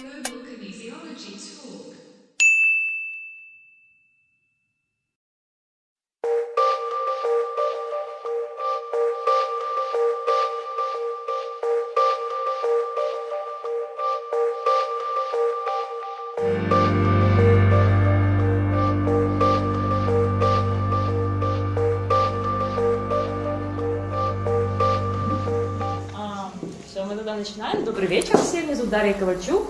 Global Kinesiology Talk. Все, мы тогда начинаем. Добрый вечер всем. Меня зовут Дарья Ковальчук.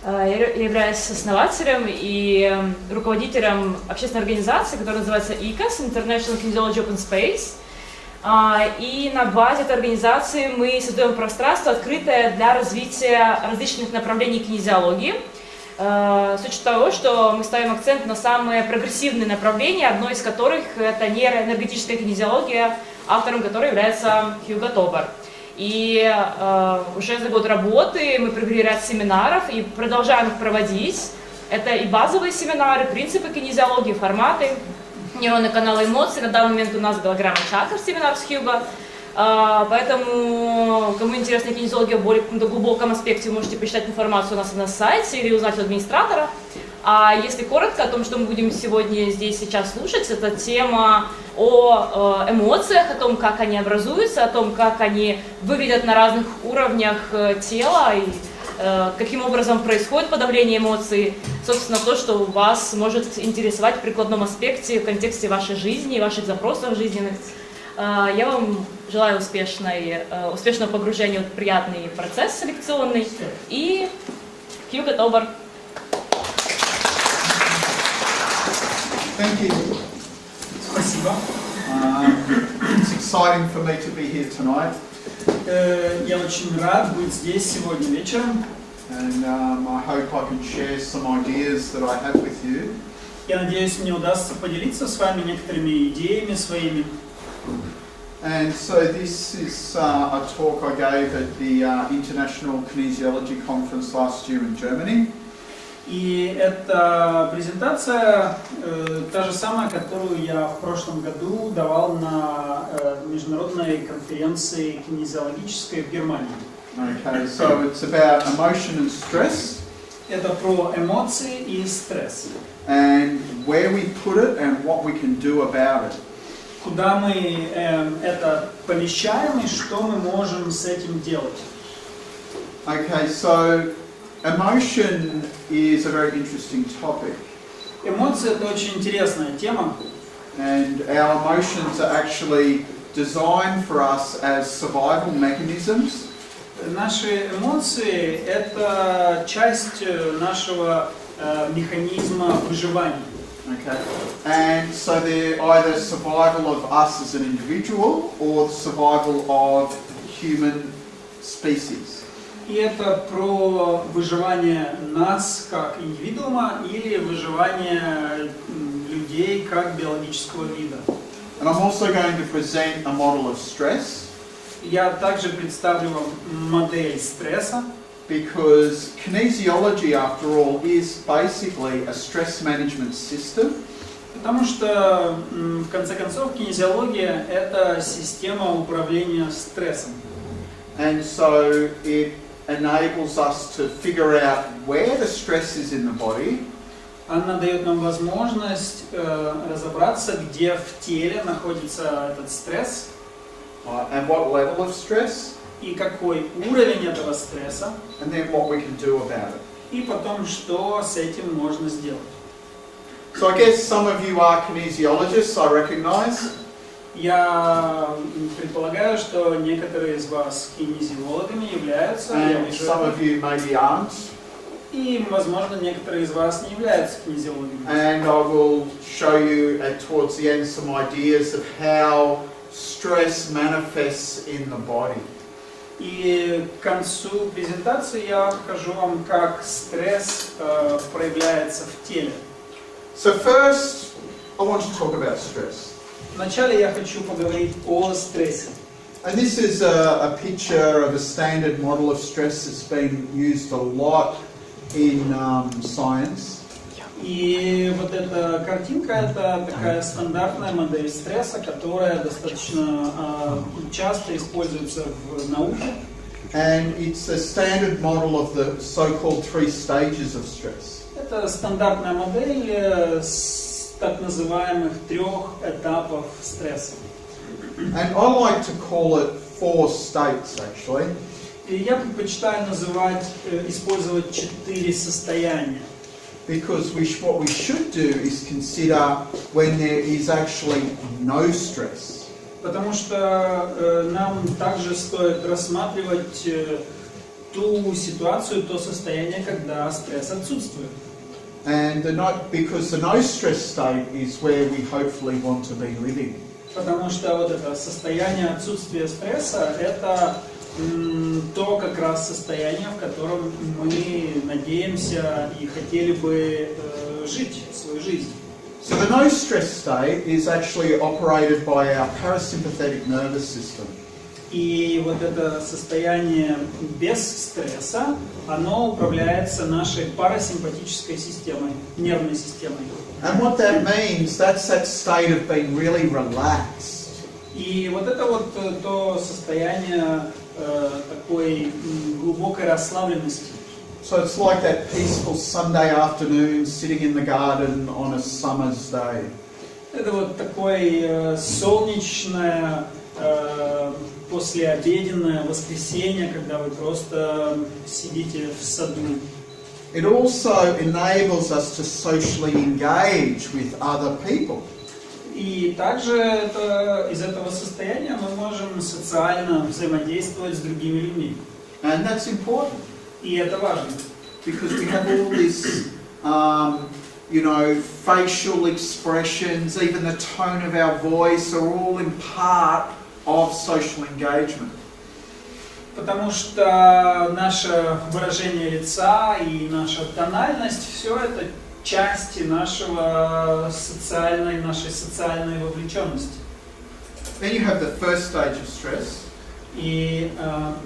Я являюсь основателем и руководителем общественной организации, которая называется ICOS, International Kinesiology Open Space. И на базе этой организации мы создаем пространство, открытое для развития различных направлений кинезиологии. С учетом того, что мы ставим акцент на самые прогрессивные направления, одно из которых это нейроэнергетическая кинезиология, автором которой является Хьюго Тобер. И уже за год работы мы провели ряд семинаров и продолжаем их проводить. Это и базовые семинары, принципы кинезиологии, форматы, нейронные каналы эмоций. На данный момент у нас голограмма чакр, семинар с Хьюго. Поэтому, кому интересна кинезиология в более глубоком аспекте, вы можете почитать информацию у нас на сайте или узнать у администратора. А если коротко о том, что мы будем сегодня здесь сейчас слушать, это тема о эмоциях, о том, как они образуются, о том, как они выглядят на разных уровнях тела и каким образом происходит подавление эмоций. Собственно, то, что вас может интересовать в прикладном аспекте в контексте вашей жизни и ваших запросов жизненных. Я вам желаю успешного погружения в приятный процесс селекционный. И Хьюго Тобер. Thank you. Спасибо. It's exciting for me to be here tonight, Я очень рад быть здесь сегодня вечером. and I hope I can share some ideas that I have with you. Я надеюсь, мне удастся поделиться с вами некоторыми идеями своими. And so this is a talk I gave at the International Kinesiology Conference last year in Germany. И эта презентация та же самая, которую я в прошлом году давал на международной конференции кинезиологической в Германии. Okay, so it's about emotion and stress, Это про эмоции и стресс. and where we put it and what we can do about it. Куда мы это помещаем и что мы можем с этим делать. Okay, so emotion is a very interesting topic. Эмоции — это очень интересная тема. And our emotions are actually designed for us as survival mechanisms. Наши эмоции — это часть нашего механизма выживания. Okay. And so they're either survival of us as an individual or survival of human species. И это про выживание нас как индивидуума или выживание людей как биологического вида. And I'm also going to present a model of stress, Я также представлю вам модель стресса, because kinesiology, after all, is basically a stress management system. потому что, в конце концов, кинезиология — это система управления стрессом. And so it enables us to figure out where the stress is in the body, Она дает нам возможность разобраться, где в теле находится этот стресс, and what level of stress, и какой уровень этого стресса, and then what we can do about it. и потом, что с этим можно сделать. So I guess some of you are kinesiologists, I recognise. Я предполагаю, что некоторые из вас кинезиологами являются, я And вижу some это. of you maybe aren't. И, возможно, некоторые из вас не являются кинезиологами. And I will show you towards the end some ideas of how stress manifests in the body. И к концу презентации я покажу вам, как стресс проявляется в теле. So first, I want to talk about stress. Вначале я хочу поговорить о стрессе. And this is a picture of a standard model of stress that's been used a lot in science. И вот эта картинка — это такая стандартная модель стресса, которая достаточно часто используется в науке. And it's a standard model of the so-called 3 stages of stress. Это стандартная модель так называемых 3 этапов стресса. And I like to call it 4 states actually. И я предпочитаю использовать 4 состояния. Because what we should do is consider when there is actually no stress. Потому что нам также стоит рассматривать ту ситуацию, то состояние, когда стресс отсутствует. And because the no stress state is where we hopefully want to be living. Потому что вот это состояние отсутствия стресса, это то как раз состояние, в котором мы надеемся и хотели бы жить свою жизнь. So the no stress state is actually operated by our parasympathetic nervous system. И вот это состояние без стресса, оно управляется нашей парасимпатической системой, нервной системой. And what that means, that's that state of being really relaxed. И вот это вот то состояние такой глубокой расслабленности. So it's like that peaceful Sunday afternoon sitting in the garden on a summer's day. Это вот такое солнечное послеобеденное воскресенье, когда вы просто сидите в саду. It also enables us to socially engage with other people. И также из этого состояния мы можем социально взаимодействовать с другими людьми. And that's important. И это важно. Because we have all this, facial expressions, even the tone of our voice are all in part of social engagement. Потому что наше выражение лица и наша тональность, все это части нашей социальной вовлеченности. Then you have the first stage of stress. И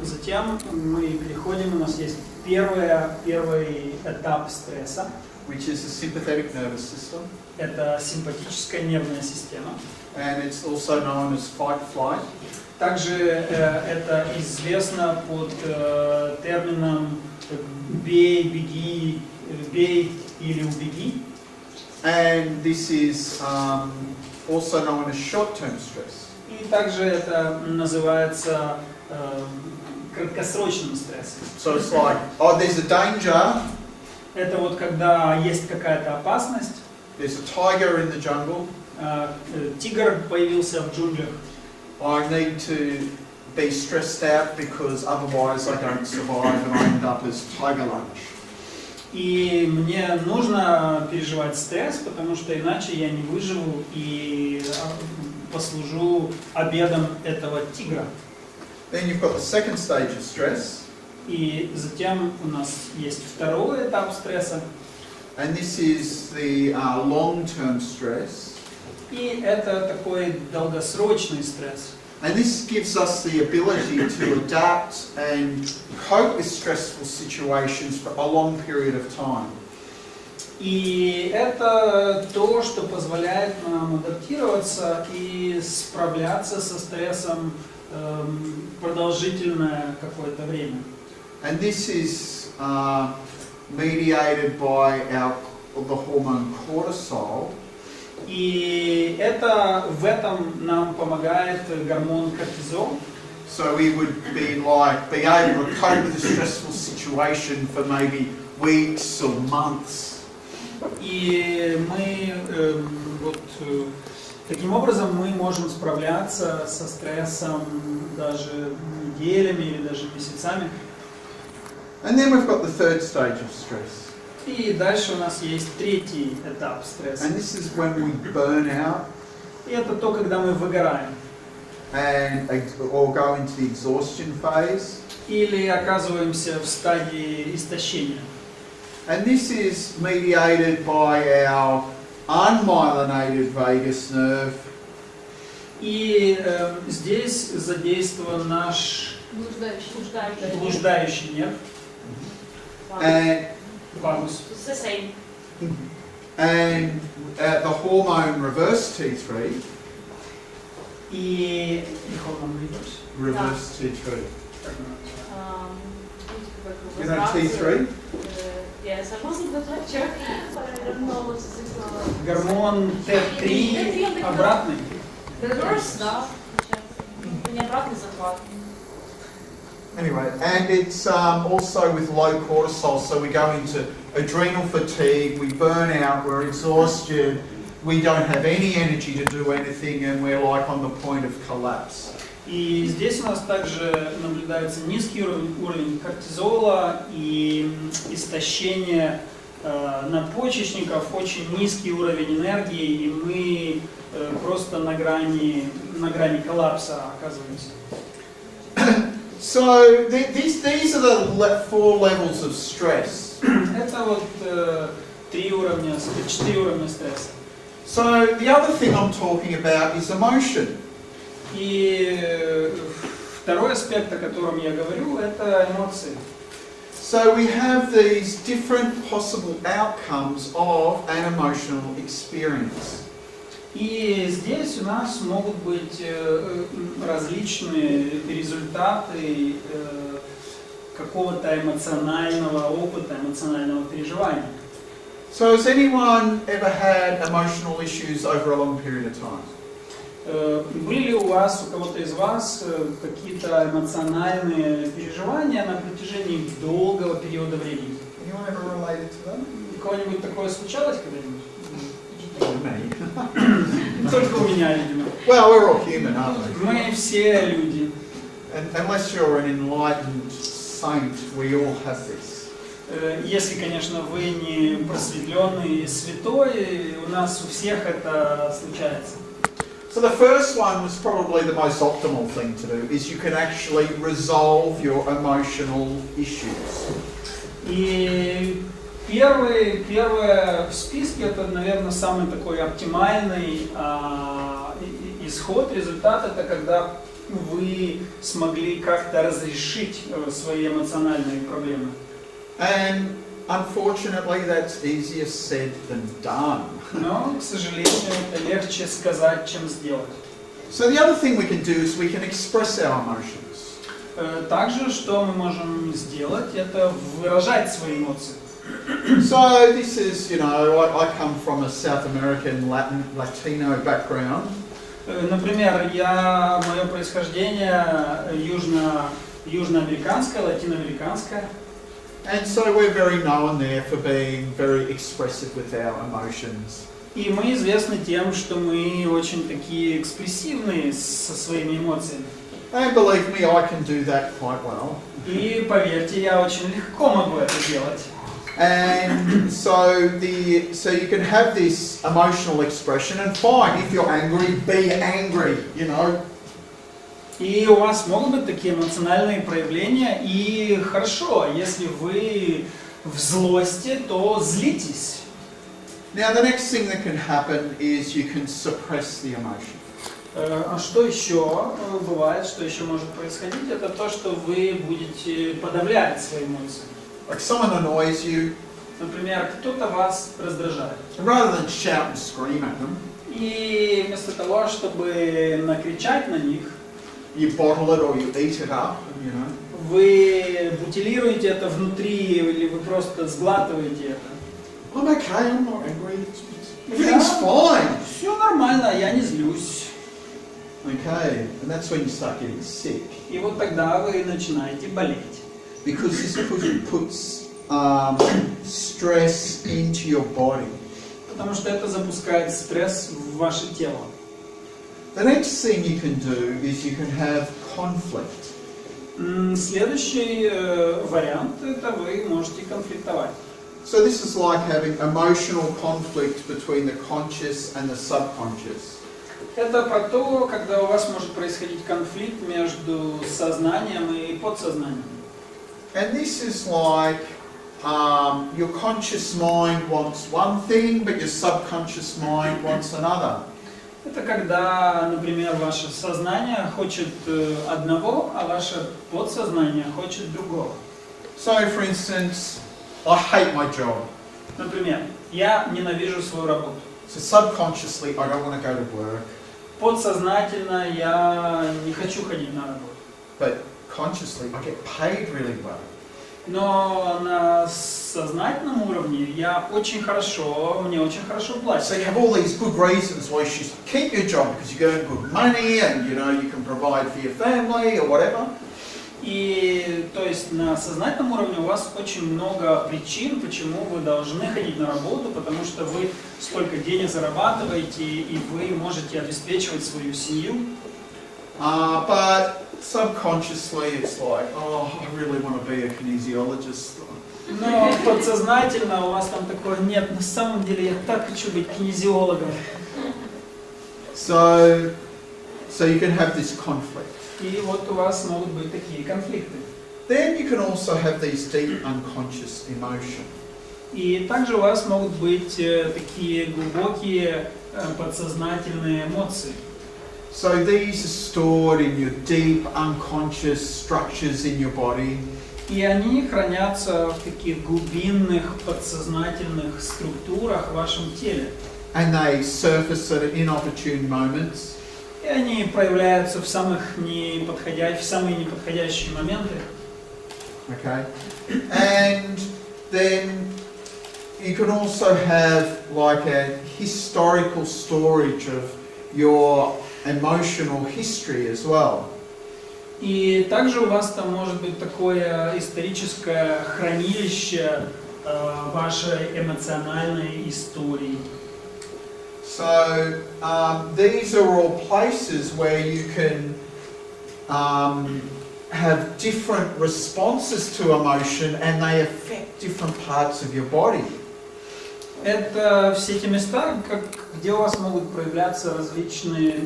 затем мы переходим, у нас есть первый этап стресса. Which is the sympathetic nervous system. Это симпатическая нервная система. And it's also known as fight-flight. Также это известно под термином «бей, беги», «бей или убеги». And this is also known as short-term stress. И также это называется краткосрочным стрессом. So it's like, there's a danger. Это вот когда есть какая-то опасность. There's a tiger in the jungle. Тигр появился в джунглях. I need to be stressed out because otherwise I don't survive and I end up as tiger lunch. И мне нужно переживать стресс, потому что иначе я не выживу и послужу обедом этого тигра. Then you've got the second stage of stress. И затем у нас есть второй этап стресса. And this is the long-term stress. И это такой долгосрочный стресс. And this gives us the ability to adapt and cope with stressful situations for a long period of time. И это то, что позволяет нам адаптироваться и справляться со стрессом продолжительное какое-то время. And this is mediated by the hormone cortisol. И в этом нам помогает гормон кортизол. So we would be able to cope with a stressful situation for maybe weeks or months. И мы таким образом мы можем справляться со стрессом даже неделями или даже месяцами. And then we've got the third stage of stress. И дальше у нас есть третий этап стресса. And this is when we burn out. И это то, когда мы выгораем. Or go into the exhaustion phase. Или оказываемся в стадии истощения. And this is mediated by our unmyelinated vagus nerve. И здесь задействован наш блуждающий нерв. Вагус. It's the same. And the hormone reverse T3. И Reverse T3. Как она называется? You know T3? Yes, I wasn't the lecture, but I don't know what it's Гормон Т3 обратный. Reverse, да. Это не обратный захват. Anyway, and it's also with low cortisol, so we go into adrenal fatigue, we burn out, we're exhausted, we don't have any energy to do anything, and we're like on the point of collapse. И здесь у нас также наблюдается низкий уровень кортизола и истощение надпочечников, очень низкий уровень энергии, и мы просто на грани коллапса оказываемся. So these are the 4 levels of stress. Это вот 4 уровня стресса. So the other thing I'm talking about is emotion. И второй аспект, о котором я говорю, это эмоции. So we have these different possible outcomes of an emotional experience. И здесь у нас могут быть различные результаты какого-то эмоционального опыта, эмоционального переживания. So has anyone ever had emotional issues over a long period of time? Были ли у вас, у кого-то из вас, какие-то эмоциональные переживания на протяжении долгого периода времени? Anyone ever related to them? У кого-нибудь такое случалось когда-нибудь? Me. Только у меня, видимо. Well, we're all human, aren't we? Мы все люди. And unless you're an enlightened saint, we all have this. Если, конечно, вы не просветленный святой, у нас у всех это случается. So the first one was probably the most optimal thing to do, is you can actually resolve your emotional issues. И первое в списке, это, наверное, самый такой оптимальный исход, результат, это когда вы смогли как-то разрешить свои эмоциональные проблемы. And unfortunately, that's easier said than done. Но, к сожалению, это легче сказать, чем сделать. So the other thing we can do is we can express our emotions. Также, что мы можем сделать, это выражать свои эмоции. So this is, you know, I come from a South American Latino background. Например, мое происхождение южноамериканское, латиноамериканское. And so we're very known there for being very expressive with our emotions. И мы известны тем, что мы очень такие экспрессивные со своими эмоциями. And believe me, I can do that quite well. И поверьте, я очень легко могу это делать. And so you can have this emotional expression, and fine, if you're angry, be angry, you know. И у вас могут быть такие эмоциональные проявления, и хорошо, если вы в злости, то злитесь. Now the next thing that can happen is you can suppress the emotion. А что еще бывает, что еще может происходить, это то, что вы будете подавлять свои эмоции. Like someone annoys you, Например, кто-то вас раздражает. and rather than shout and scream at them, И вместо того, чтобы накричать на них, you bottle it or you eat it up, you know. вы бутилируете это внутри, или вы просто сглатываете это. I'm okay, I'm not angry, everything's fine. Все нормально, я не злюсь. Okay, and that's when you start getting sick. И вот тогда вы начинаете болеть. Because this puts stress into your body. Потому что это запускает стресс в ваше тело. The next thing you can do is you can have conflict. Следующий вариант, это вы можете конфликтовать. So this is like having emotional conflict between the conscious and the subconscious. Это про то, когда у вас может происходить конфликт между сознанием и подсознанием. And this is like your conscious mind wants one thing, but your subconscious mind wants another. Это когда, например, ваше сознание хочет одного, а ваше подсознание хочет другого. So, for instance, I hate my job. Например, я ненавижу свою работу. So subconsciously, I don't want to go to work. Подсознательно я не хочу ходить на работу. But subconsciously, I get paid really well. Но на сознательном уровне я очень хорошо, мне очень хорошо So платят. you have all these good reasons why you should keep your job because you earn good money and you can provide for your family or whatever. И то есть на сознательном уровне у вас очень много причин, почему вы должны ходить на работу, потому что вы столько денег зарабатываете и вы можете обеспечивать свою семью. But subconsciously it's like, oh, I really want to be a kinesiologist. Но подсознательно у вас там такое: нет, на самом деле я так хочу быть кинезиологом. So you can have this conflict. И вот у вас могут быть такие конфликты. Then you can also have these deep unconscious emotions. И также у вас могут быть такие глубокие подсознательные эмоции. So these are stored in your deep unconscious structures in your body. И они хранятся в таких глубинных подсознательных структурах в вашем теле. And they surface at inopportune moments. И они проявляются в самые неподходящие моменты. Okay? And then you can also have like a historical storage of your emotional history as well. И также у вас там может быть такое историческое хранилище вашей эмоциональной истории. So these are all places where you can have different responses to emotion and they affect different parts of your body. Это все те места, где у вас могут проявляться различные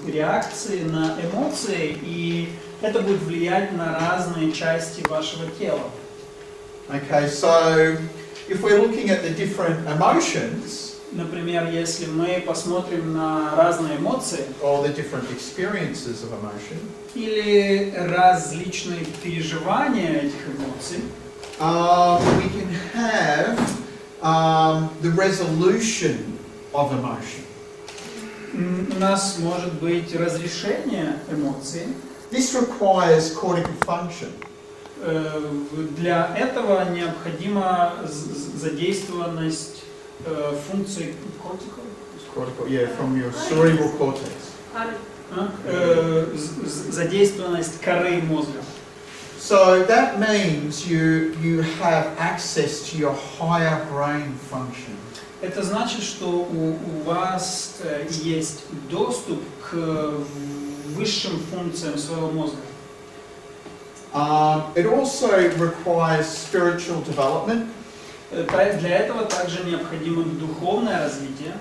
реакции на эмоции, и это будет влиять на разные части вашего тела. Okay, so if we're looking at the different emotions, Например, если мы посмотрим на разные эмоции or the different experiences of emotion, или различные переживания этих эмоций, we can have the resolution of emotion. у нас может быть разрешение эмоций. This requires cortical function. Для этого необходима задействованность функций Cortical, yeah, from your cerebral cortex. Задействованность коры мозга. So that means you have access to your higher brain function. Это значит, что у вас есть доступ к высшим функциям своего мозга. It also requires spiritual development. Для этого также необходимо духовное развитие.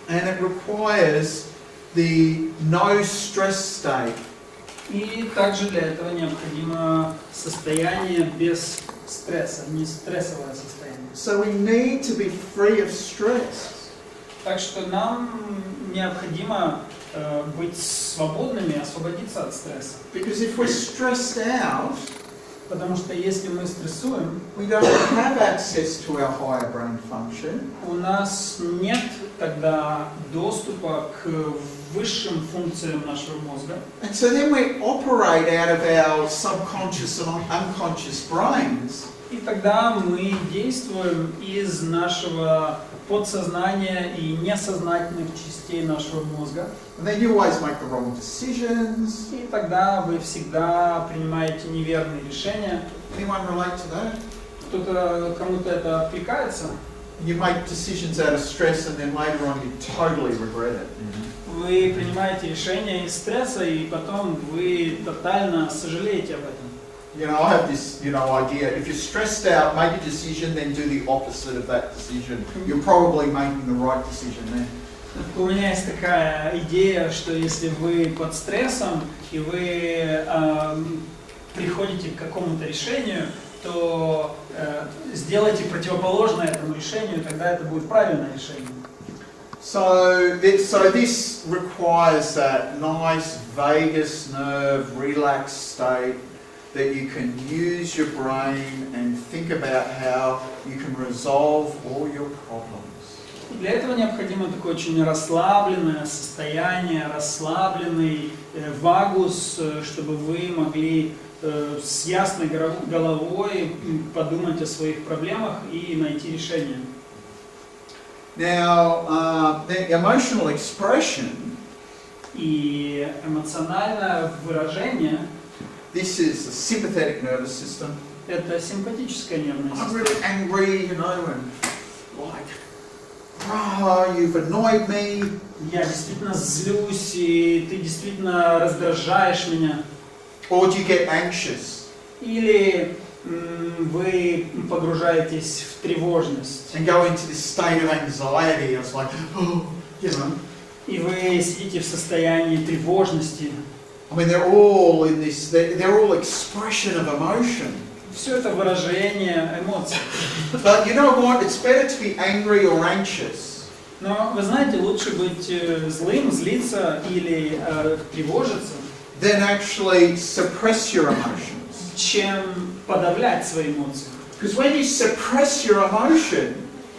And it requires the no stress state. И также для этого необходимо состояние без стресса, не стрессовое состояние. So we need to be free of stress. Так что нам необходимо быть свободными, освободиться от стресса. Because if we're stressed out, Потому что если мы стрессуем, we don't have access to our higher brain function. у нас нет тогда доступа к высшим функциям нашего мозга. And so then we operate out of our subconscious and unconscious brains. И тогда мы действуем из нашего подсознания и несознательных частей нашего мозга. And then you always make the wrong decisions. И тогда вы всегда принимаете неверные решения. Anyone relate to that? Кто-то, кому-то это откликается. You make decisions out of stress and then later on you totally regret it. Вы принимаете решения из стресса, и потом вы тотально сожалеете об этом. You know, I have this, idea. If you're stressed out, make a decision, then do the opposite of that decision. You're probably making the right decision then. У меня есть такая идея, что если вы под стрессом и вы приходите к какому-то решению, то сделайте противоположное этому решению, и тогда это будет правильное решение. So this requires that nice vagus nerve, relaxed state that you can use your brain and think about how you can resolve all your problems. Для этого необходимо такое очень расслабленное состояние, расслабленный вагус, чтобы вы могли с ясной головой подумать о своих проблемах и найти решение. Now, the emotional expression, И эмоциональное выражение this is the sympathetic nervous system. – это симпатическая нервная I'm система. really angry, you know, and like, oh, you've annoyed me. Я действительно злюсь, и ты действительно раздражаешь меня. Or do you get anxious Или вы погружаетесь в тревожность, and go into this state of anxiety? It's like, oh, you know. и вы сидите в состоянии тревожности. I mean, they're all in this, they're all expression of emotion. Все это выражение эмоций. But you know what? It's better to be angry or anxious Но вы знаете, лучше быть злым, злиться или тревожиться, than actually suppress your emotions. чем подавлять свои эмоции. Because when you suppress your emotion,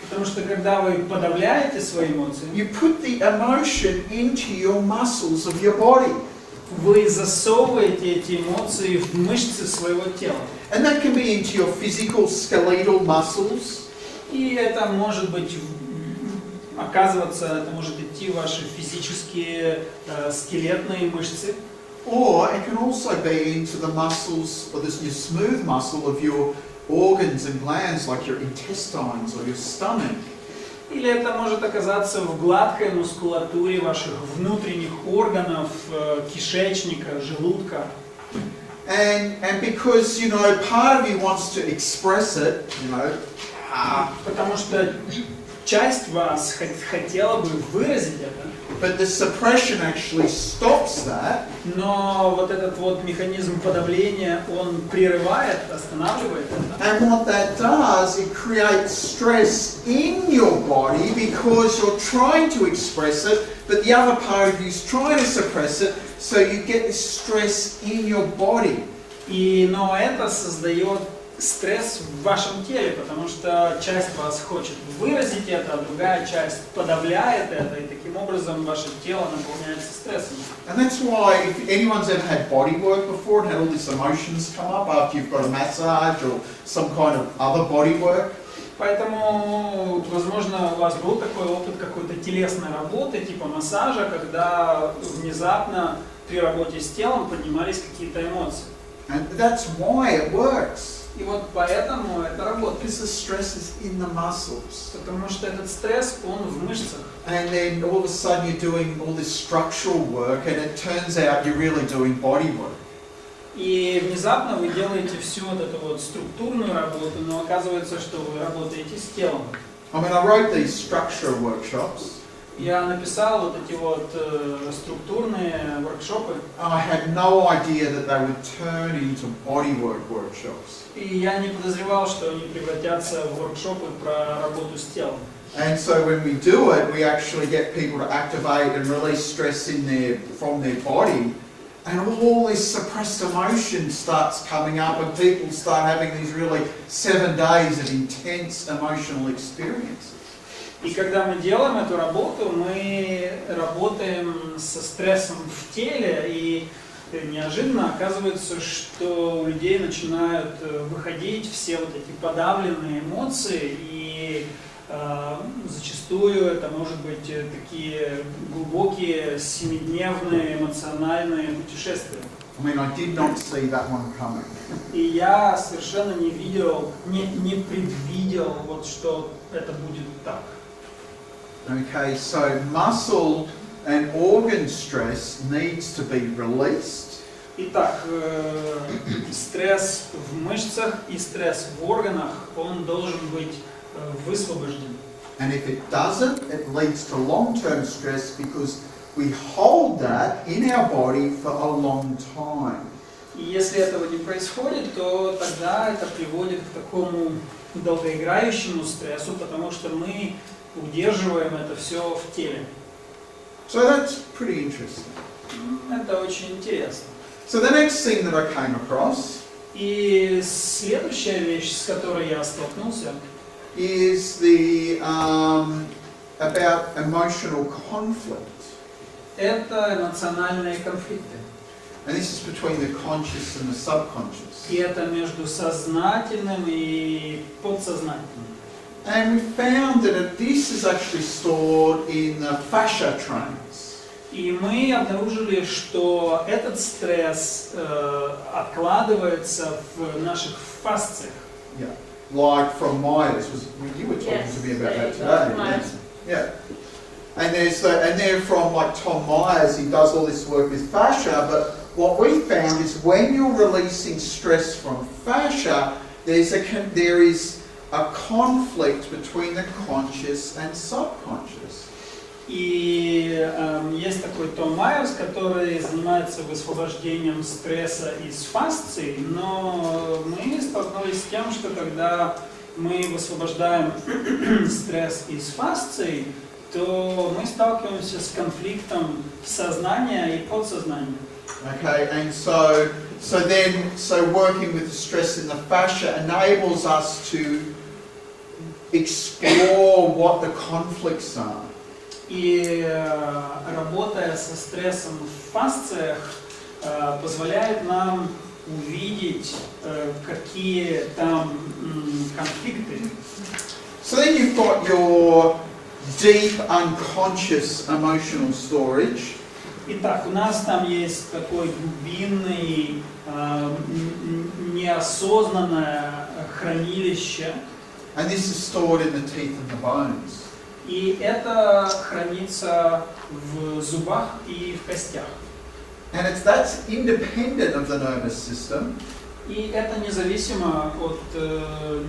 Потому что когда вы подавляете свои эмоции, you put the emotion into your muscles of your body. вы засовываете эти эмоции в мышцы своего тела. And that can be into your physical skeletal muscles, И это может быть, оказываться, это может идти в ваши физические скелетные мышцы. or it can also be into the muscles, or this your smooth muscle of your organs and glands, like your intestines or your stomach. Или это может оказаться в гладкой мускулатуре ваших внутренних органов, кишечника, желудка. And because, you know, part of you wants to express it, you know, Потому что часть вас хотела бы выразить это, but the suppression actually stops that. но вот этот вот механизм подавления, он прерывает, останавливает это. And what that does, it creates stress in your body because you're trying to express it, but the other part of you is trying to suppress it, so you get this stress in your body. Но это создает стресс в вашем теле, потому что часть вас хочет выразить это, а другая часть подавляет это, и таким образом ваше тело наполняется стрессом. And that's why if anyone's ever had body work before and had all these emotions come up after you've got a massage or some kind of other body work, Поэтому, возможно, у вас был такой опыт какой-то телесной работы, типа массажа, когда внезапно при работе с телом поднимались какие-то эмоции. and that's why it works. И вот поэтому это работает. Because the stress is in the muscles. Потому что этот стресс, он в мышцах. And then all of a sudden you're doing all this structural work and it turns out you're really doing body work. И внезапно вы делаете всю вот эту вот структурную работу, но оказывается, что вы работаете с телом. I mean, I wrote these structure workshops. Я написал вот эти вот структурные воркшопы, I had no idea that they would turn into bodywork workshops. и я не подозревал, что они превратятся в воркшопы про работу с телом. And so when we do it, we actually get people to activate and release stress from their body, and all this suppressed emotion starts coming up, and people start having these really 7 days of intense emotional experiences. И когда мы делаем эту работу, мы работаем со стрессом в теле, и неожиданно оказывается, что у людей начинают выходить все вот эти подавленные эмоции, и зачастую это может быть такие глубокие 7-дневные эмоциональные путешествия. I mean, I did not see that one coming. И я совершенно не видел, не предвидел, вот, что это будет так. Okay, so muscle and organ stress needs to be released. Итак, стресс в мышцах и стресс в органах, он должен быть высвобожден. And if it doesn't, it leads to long-term stress because we hold that in our body for a long time. И если этого не происходит, то тогда это приводит к такому долгоиграющему стрессу, потому что мы удерживаем это все в теле. So that's pretty interesting. Это очень интересно. So the next thing that I came across И следующая вещь, с которой я столкнулся, is the about emotional conflict. Это эмоциональные конфликты. And this is between the conscious and the subconscious. И это между сознательным и подсознательным. And we found that this is actually stored in the fascia trains. И мы обнаружили, что этот стресс откладывается в наших фасциях. Yeah. Like from Myers, you were talking to me about that today. Myers. Yeah. And they're from like Tom Myers, he does all this work with fascia, but what we found is when you're releasing stress from fascia, there is a conflict between the conscious and subconscious. И есть такой Том Майерс, который занимается высвобождением стресса из фасций, но мы столкнулись с тем, что когда мы высвобождаем стресс из фасций, то мы сталкиваемся с конфликтом сознания и подсознания. Okay, and so working with the stress in the fascia enables us to explore what the conflicts are. И работая со стрессом в фасциях позволяет нам увидеть, какие там конфликты. So then you've got your deep unconscious emotional storage. Итак, у нас там есть такой глубинный, неосознанное хранилище. And this is stored in the teeth and the bones. И это хранится в зубах и в костях. And that's independent of the nervous system. И это независимо от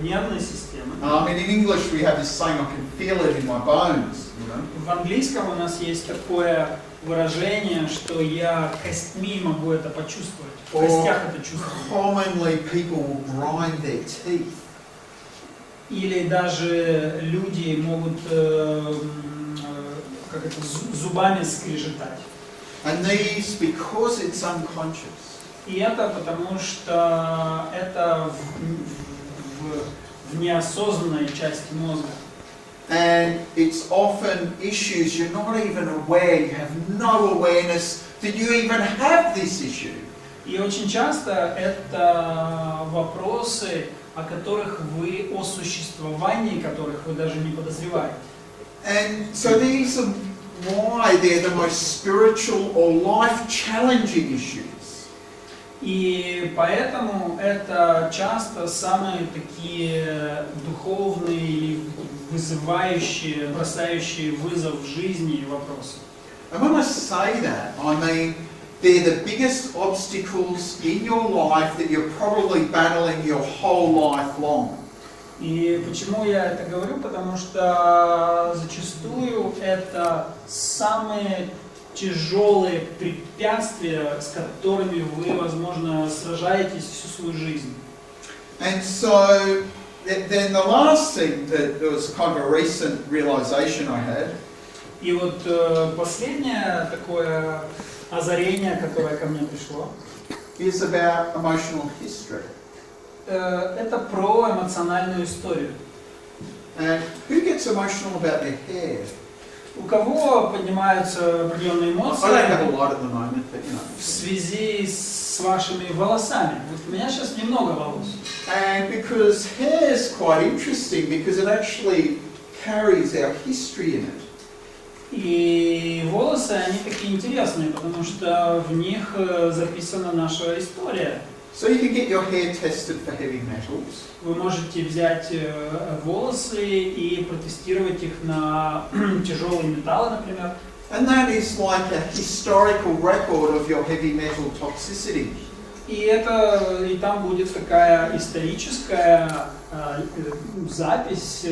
нервной системы. I mean, in English we have this saying, I can feel it in my bones. You know? В английском у нас есть такое выражение, что я костьми могу это почувствовать. В костях это чувствую. Commonly people will grind their teeth. Или даже люди могут зубами скрежетать. And these, because it's unconscious, И это потому, что это в неосознанной части мозга. and it's often issues you're not even aware, you have no awareness that you even have this issue. И очень часто это вопросы, о существовании которых вы даже не подозреваете. And so these are why they're the most spiritual or life-challenging issues. И поэтому это часто самые такие духовные или вызывающие, бросающие вызов в жизни вопросы. And when I say that, I mean they're the biggest obstacles in your life that you're probably battling your whole life long. И почему я это говорю? Потому что зачастую это самые тяжелые препятствия, с которыми вы, возможно, сражаетесь всю свою жизнь. And so then the last thing that was kind of a recent realization I had. И вот последнее такое озарение, которое ко мне пришло, is about emotional history. Это про эмоциональную историю. And who gets emotional about their hair? У кого поднимаются определенные I don't have a эмоции lot at the moment, but you know. в связи с вашими волосами? Вот у меня сейчас немного волос. And because hair is quite interesting because it actually carries our history in it. И волосы, они такие интересные, потому что в них записана наша история. So you can get your hair tested for heavy metals. Вы можете взять волосы и протестировать их на тяжелые металлы, например. And that is like a historical record of your heavy metal toxicity. И там будет такая историческая запись,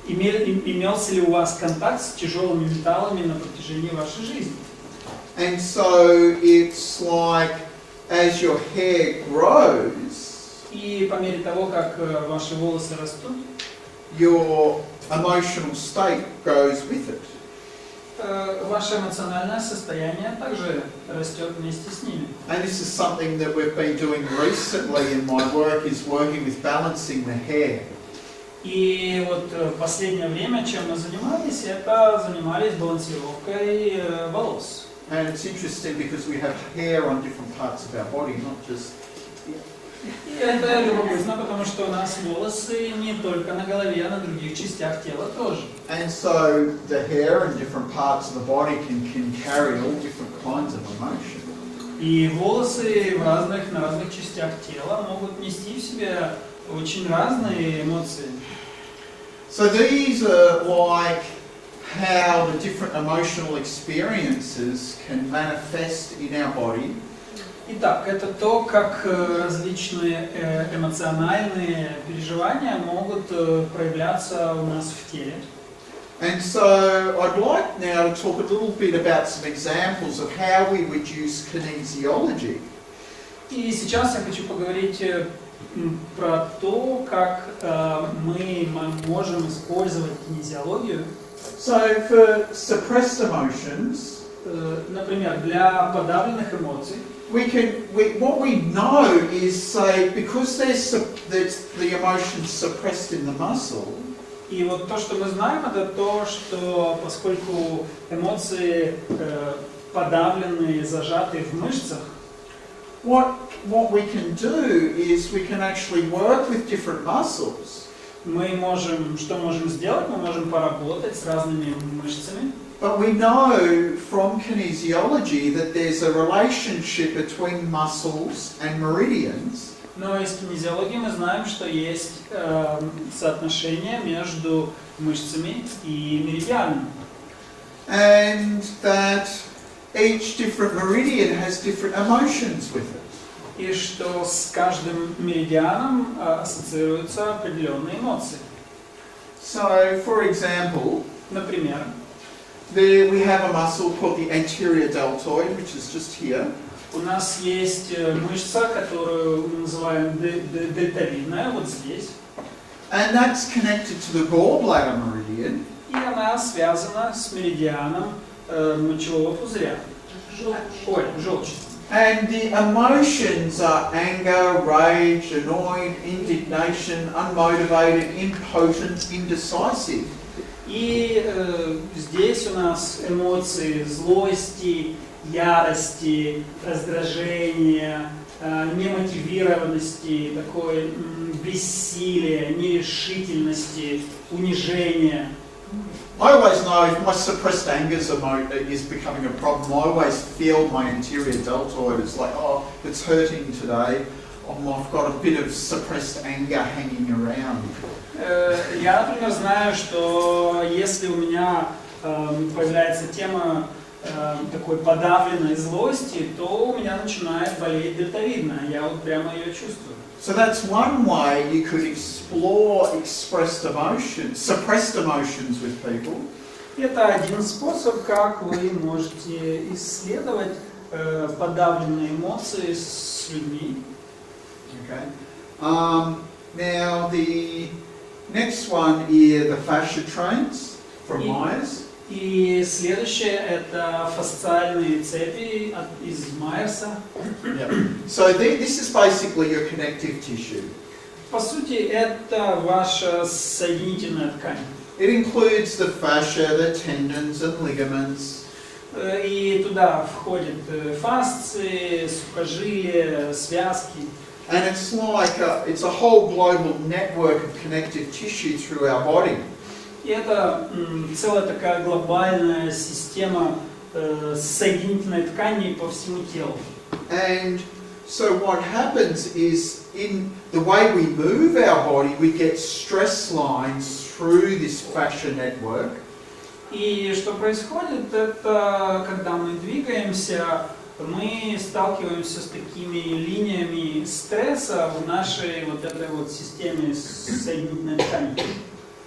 имелся ли у вас контакт с тяжелыми металлами на протяжении вашей жизни. And so it's like as your hair grows, И по мере того, как ваши волосы растут, your emotional state goes with it. ваше эмоциональное состояние также растет вместе с ними. And this is something that we've been doing recently in my work, is working with balancing the hair. И вот в последнее время, чем мы занимались, это занимались балансировкой волос. And it's interesting because we have hair on different parts of our body, not just... И это любопытно, потому что у нас волосы не только на голове, а на других частях тела тоже. And so the hair in different parts of the body can carry all different kinds of emotion. И волосы на разных частях тела могут нести в себе очень разные эмоции. So these are like how the different emotional experiences can manifest in our body. Итак, это то, как различные эмоциональные переживания могут проявляться у нас в теле. And so I'd like now to talk a little bit about some examples of how we would use kinesiology. И сейчас я хочу поговорить про то, как мы можем использовать кинезиологию. So for suppressed emotions, например, для подавленных эмоций, what we know is, say, because there's the emotions suppressed in the muscle, и вот то, что мы знаем, это то, что поскольку эмоции подавлены, зажаты в мышцах, what we can do is we can actually work with different muscles. что можем сделать? Мы можем поработать с разными мышцами. But we know from kinesiology that there's a relationship between muscles and meridians. Но из кинезиологии мы знаем, что есть соотношение между мышцами и меридианами. And that each different meridian has different emotions with it. И что с каждым меридианом ассоциируются определенные эмоции. So, for example, например, there we have a muscle called the anterior deltoid, which is just here. У нас есть мышца, которую мы называем дельтовидная, вот здесь. And that's connected to the gallbladder meridian. И она связана с меридианом мочевого пузыря. Желчь. And the emotions are anger, rage, annoyed, indignation, unmotivated, impotent, indecisive. И здесь у нас эмоции злости, ярости, раздражения, немотивированности, такой бессилия, нерешительности, унижения. I always know if my suppressed anger is becoming a problem, I always feel my anterior deltoid. It's like, oh, it's hurting today. I've got a bit of suppressed anger hanging around. Я, например, знаю, что если у меня появляется тема такой подавленной злости, то у меня начинает болеть дельтовидная. Я вот прямо ее чувствую. So that's one way you could explore suppressed emotions with people. Это один способ, как вы можете исследовать подавленные эмоции с людьми. Okay. Now the next one is the fascia trains from Myers. И следующее это фасциальные цепи из Майерса. So this is basically your connective tissue. По сути, это ваша соединительная ткань. It includes the fascia, the tendons and ligaments. И туда входят фасции, сухожилия, связки. And it's like it's a whole global network of connective tissue through our body. И это целая такая глобальная система соединительной ткани по всему телу. And so what happens is in the way we move our body, we get stress lines through this fascia network. И что происходит, это когда мы двигаемся, мы сталкиваемся с такими линиями стресса в нашей вот этой вот системе соединительной ткани.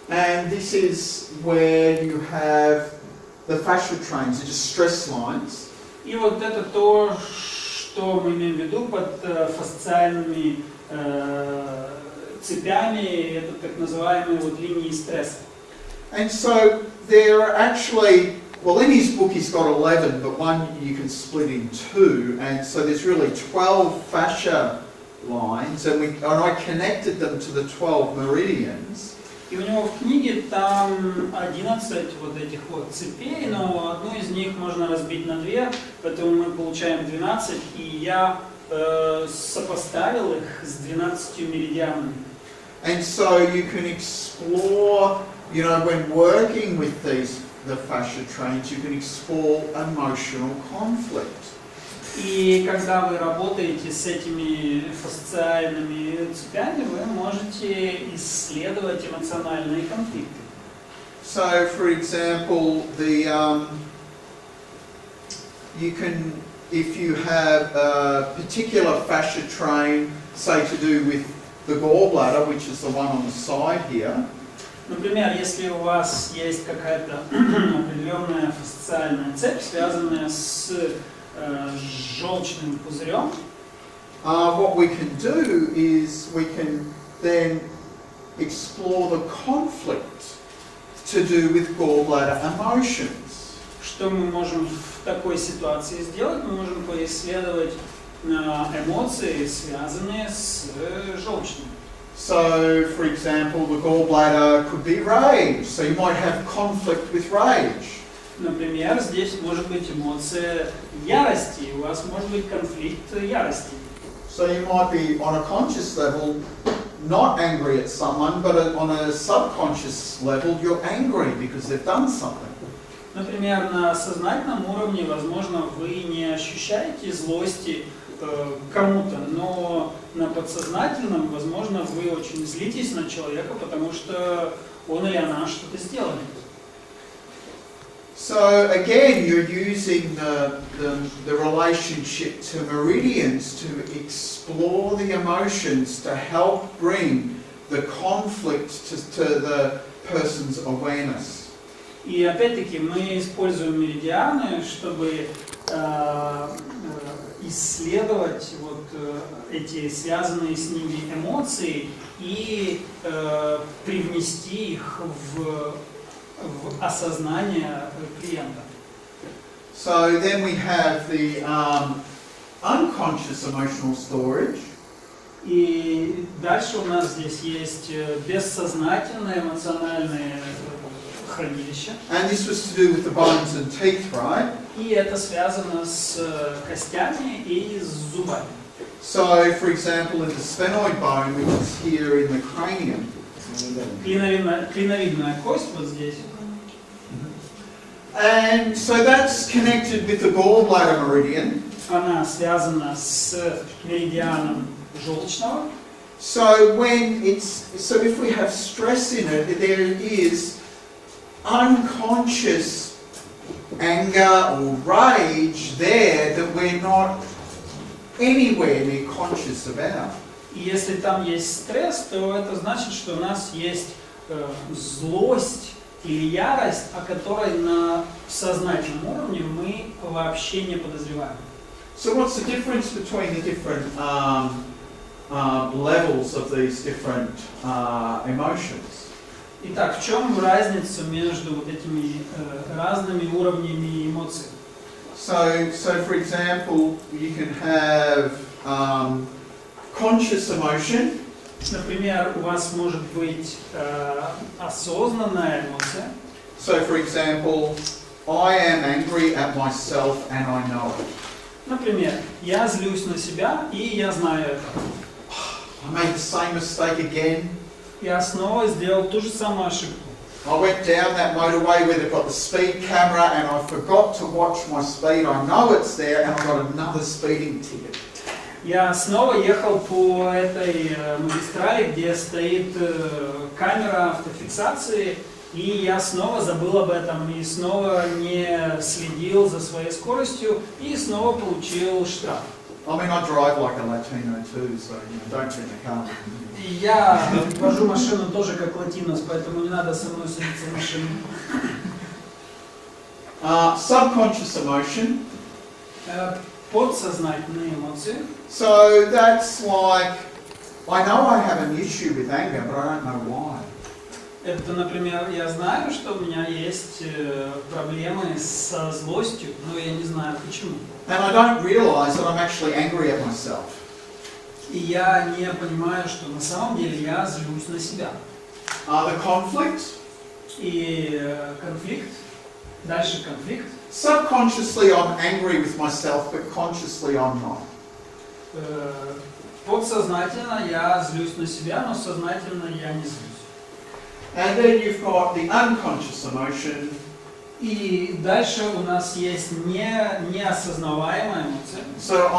And this is where you have the fascial trains, they're just stress lines. И вот это то, что мы имеем в виду под фасциальными цепями, это так называемые вот линии стресса. And so there are actually, well, in his book he's got 11, but one you can split in two, and so there's really 12 fascia lines, and I connected them to the 12 meridians. И у него в книге там 11 вот этих вот цепей, но одну из них можно разбить на две, поэтому мы получаем 12, и я сопоставил их с 12 меридианами. And so you can explore, you know, when working with the fascia trains, you can explore emotional conflict. И когда вы работаете с этими фасциальными цепями, вы можете исследовать эмоциональные конфликты. So, for example, you can, if you have a particular fascia train, say to do with the gallbladder, which is the one on the side here. Например, если у вас есть какая-то определенная фасциальная цепь, связанная с желчным пузырем, What we can do is we can then explore the conflict to do with gallbladder emotions. что мы можем в такой ситуации сделать? Мы можем поисследовать эмоции, связанные с желчным. So, for example, the gallbladder could be rage. So you might have conflict with rage. Например, здесь может быть эмоция ярости, у вас может быть конфликт ярости. So you might be on a conscious level not angry at someone, but on a subconscious level you're angry because they've done something. Например, на сознательном уровне, возможно, вы не ощущаете злости кому-то, но на подсознательном, возможно, вы очень злитесь на человека, потому что он или она что-то сделали. So again, you're using the relationship to meridians to explore the emotions to help bring the conflict to the person's awareness. И опять-таки мы используем меридианы, чтобы исследовать вот эти связанные с ними эмоции и привнести их в осознание клиента. So then we have the unconscious emotional storage. И дальше у нас здесь есть бессознательное эмоциональное хранилище. And this was to do with the bones and teeth, right? И это связано с костями и с зубами. So, for example, in the sphenoid bone, which is here in the cranium, Клиновидная кость вот здесь. and so that's connected with the gallbladder meridian. Она связана с меридианом желчного. So if we have stress in it, there is unconscious anger or rage there that we're not anywhere near conscious about. И если там есть стресс, то это значит, что у нас есть злость или ярость, о которой на сознательном уровне мы вообще не подозреваем. So what's the difference between the different levels of these different emotions? Итак, в чем разница между вот этими разными уровнями эмоций? So for example, you can have conscious emotion. Например, у вас может быть осознанная эмоция. So for example, I am angry at myself and I know it. Например, я злюсь на себя, и я знаю это. I made the same mistake again. Я снова сделал ту же самую ошибку. I went down that motorway where they've got the speed camera and I forgot to watch my speed. I know it's there and I got another speeding ticket. Я снова ехал по этой магистрали, где стоит камера автофиксации, и я снова забыл об этом, и снова не следил за своей скоростью, и снова получил штраф. I mean, I drive like a Latino too, so don't get in the car. И я вожу машину тоже как латинос, поэтому не надо со мной садиться в машину. Subconscious emotion. Подсознательные эмоции. So that's like, I know I have an issue with anger, but I don't know why. Это, например, я знаю, что у меня есть проблемы со злостью, но я не знаю почему. And I don't realise that I'm actually angry at myself. И я не понимаю, что на самом деле я злюсь на себя. The conflict. И конфликт. Дальше конфликт. Subconsciously I'm angry with myself, but consciously I'm not. Подсознательно я злюсь на себя, но сознательно я не злюсь. And then you've got the unconscious emotion. И дальше у нас есть неосознаваемая эмоция. So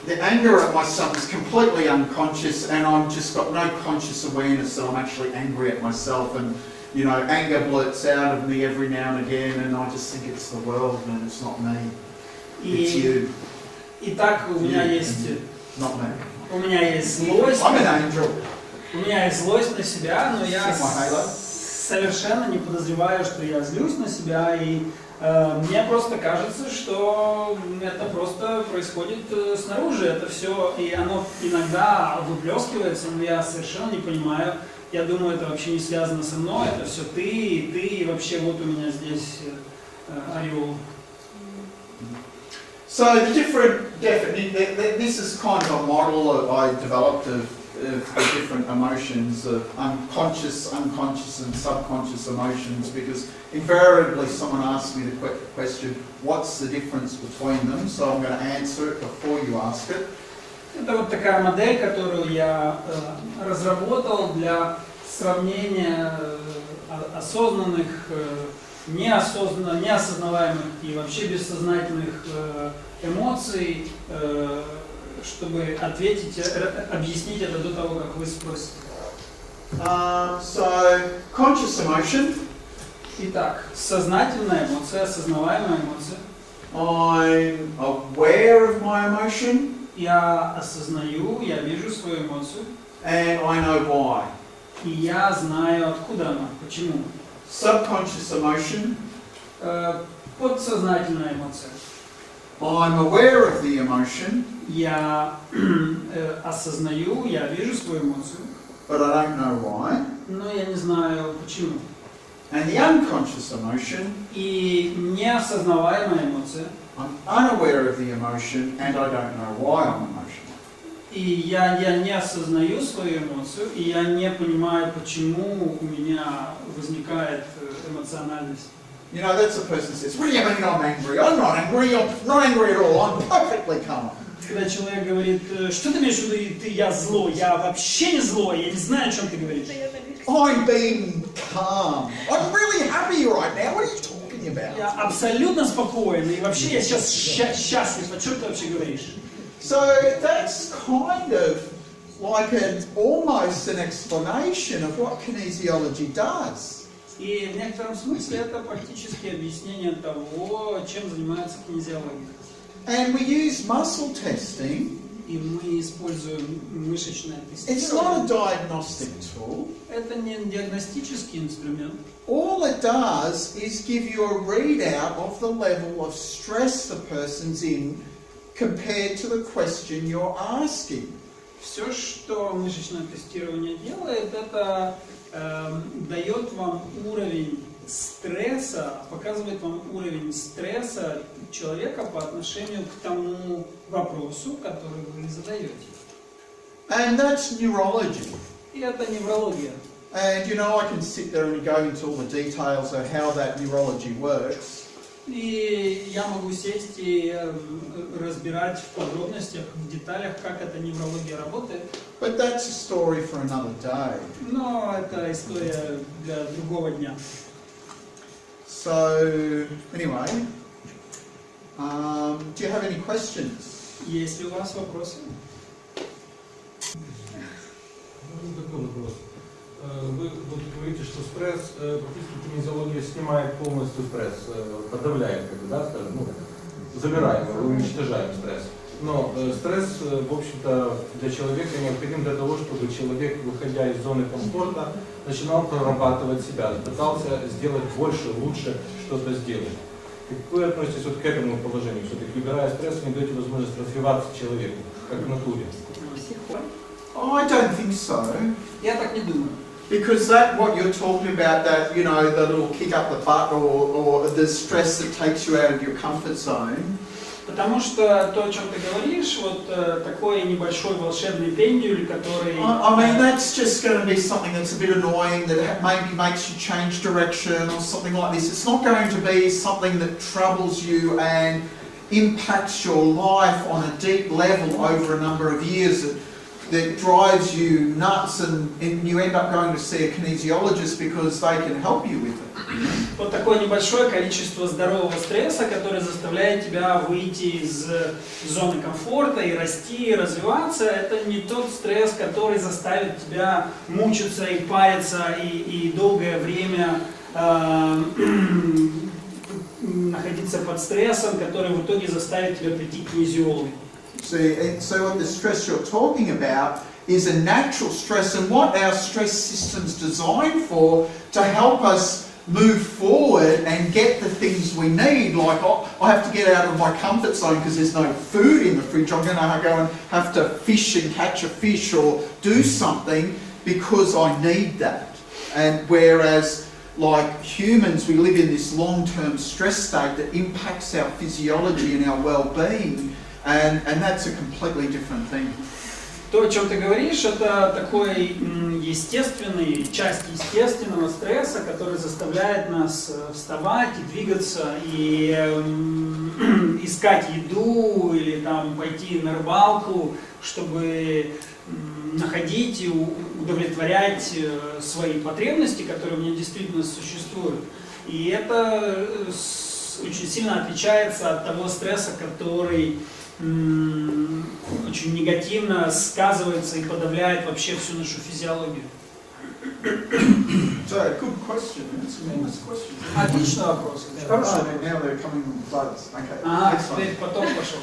the anger at myself is completely unconscious, and I've just got no conscious awareness that I'm actually angry at myself, and you know, anger blurts out of me every now and again, and I just think it's the world and it's not me. It's you. И так у меня есть, Not me. у меня есть злость. I'm an angel. У меня есть злость на себя, но я See my halo? совершенно не подозреваю, что я злюсь на себя, и мне просто кажется, что это просто происходит снаружи, это все, и оно иногда выплескивается, но я совершенно не понимаю. Я думаю, это вообще не связано со мной, это все ты, и вообще вот у меня здесь ореол. So the this is kind of a model that I developed of the different emotions of unconscious, and subconscious emotions, because invariably someone asks me the question, what's the difference between them? So I'm going to answer it before you ask it. Это вот такая модель, которую я разработал для сравнения осознанных, неосознаваемых и вообще бессознательных эмоций, чтобы объяснить это до того, как вы спросите. So conscious emotion. Итак, сознательная эмоция, осознаваемая эмоция. I'm aware of my emotion. Я осознаю, я вижу свою эмоцию. And I know why. И я знаю, откуда она, почему. Subconscious emotion. Подсознательная эмоция. I'm aware of the emotion. Я осознаю, я вижу свою эмоцию. But I don't know why. Но я не знаю, почему. And the unconscious emotion. И неосознаваемая эмоция. I'm unaware of the emotion and I don't know why I'm emotional. И я не осознаю свою эмоцию, и я не понимаю, почему у меня возникает эмоциональность. You know, that's the person who says, what do you mean I'm angry? I'm not angry, I'm not angry at all, I'm perfectly calm. Когда человек говорит, что ты имеешь в виду, я злой, я вообще не злой, я не знаю, о чем ты говоришь. I'm being calm. I'm really happy right now, what are you talking about? Я абсолютно спокоен, и вообще я сейчас счастлив, о чем ты вообще говоришь? So that's kind of like almost an explanation of what kinesiology does. И в некотором смысле это практически объяснение того, чем занимается кинезиология. And we use muscle testing. И мы используем мышечное It's not a тестирование. diagnostic tool. Это не диагностический инструмент. All it does is give you a readout of the level of stress the person's in compared to the question you're asking. Все, что мышечное тестирование делает, это дает вам уровень стресса, показывает вам уровень стресса человека по отношению к тому вопросу, который вы задаете. And that's neurology. И это неврология. And you know, I can sit there and go into all the details of how that neurology works. И я могу сесть и разбирать в подробностях, в деталях, как эта неврология работает. But that's a story for another day. Но это история для другого дня. So, anyway, do you have any questions? Есть ли у вас вопросы? Такой вопрос. Вы вот говорите, что стресс, практически кинезиология снимает полностью стресс, подавляет, да, скажем, забираем, уничтожаем стресс. Но стресс, в общем-то, для человека необходим для того, чтобы человек, выходя из зоны комфорта, начинал прорабатывать себя, пытался сделать больше, лучше что-то сделать. Как вы относитесь вот к этому положению? Все-таки, убирая стресс, вы не даете возможность развиваться человеку, как в натуре. I don't think so. Я так не думаю. Because that, what you're talking about, that, you know, the little kick up the butt or the stress that takes you out of your comfort zone, Потому что то, о чем ты говоришь, вот такой небольшой волшебный пендюль, который... I mean, that's just going to be something that's a bit annoying, that maybe makes you change direction or something like this. It's not going to be something that troubles you and impacts your life on a deep level over a number of years, that drives you nuts, and you end up going to see a kinesiologist because they can help you with it. Вот такое небольшое количество здорового стресса, который заставляет тебя выйти из зоны комфорта и расти, и развиваться, это не тот стресс, который заставит тебя мучиться и париться и долгое время находиться под стрессом, который в итоге заставит тебя прийти к кинезиологу. So what the stress you're talking about is a natural stress, and what our stress system's designed for, to help us move forward and get the things we need. Like, I have to get out of my comfort zone because there's no food in the fridge. I'm going to go and have to fish and catch a fish or do something because I need that. And whereas, like humans, we live in this long-term stress state that impacts our physiology and our well-being. And that's a completely different thing. То, о чем ты говоришь, это такой естественный, часть естественного стресса, который заставляет нас вставать и двигаться, и искать еду, или там пойти на рыбалку, чтобы находить и удовлетворять свои потребности, которые у меня действительно существуют. И это очень сильно отличается от того стресса, который очень негативно сказывается и подавляет вообще всю нашу физиологию. So, good question. That's a nice question. Отличный вопрос. Хороший. Now they're coming floods. Okay. Ага, Next one. теперь поток пошел.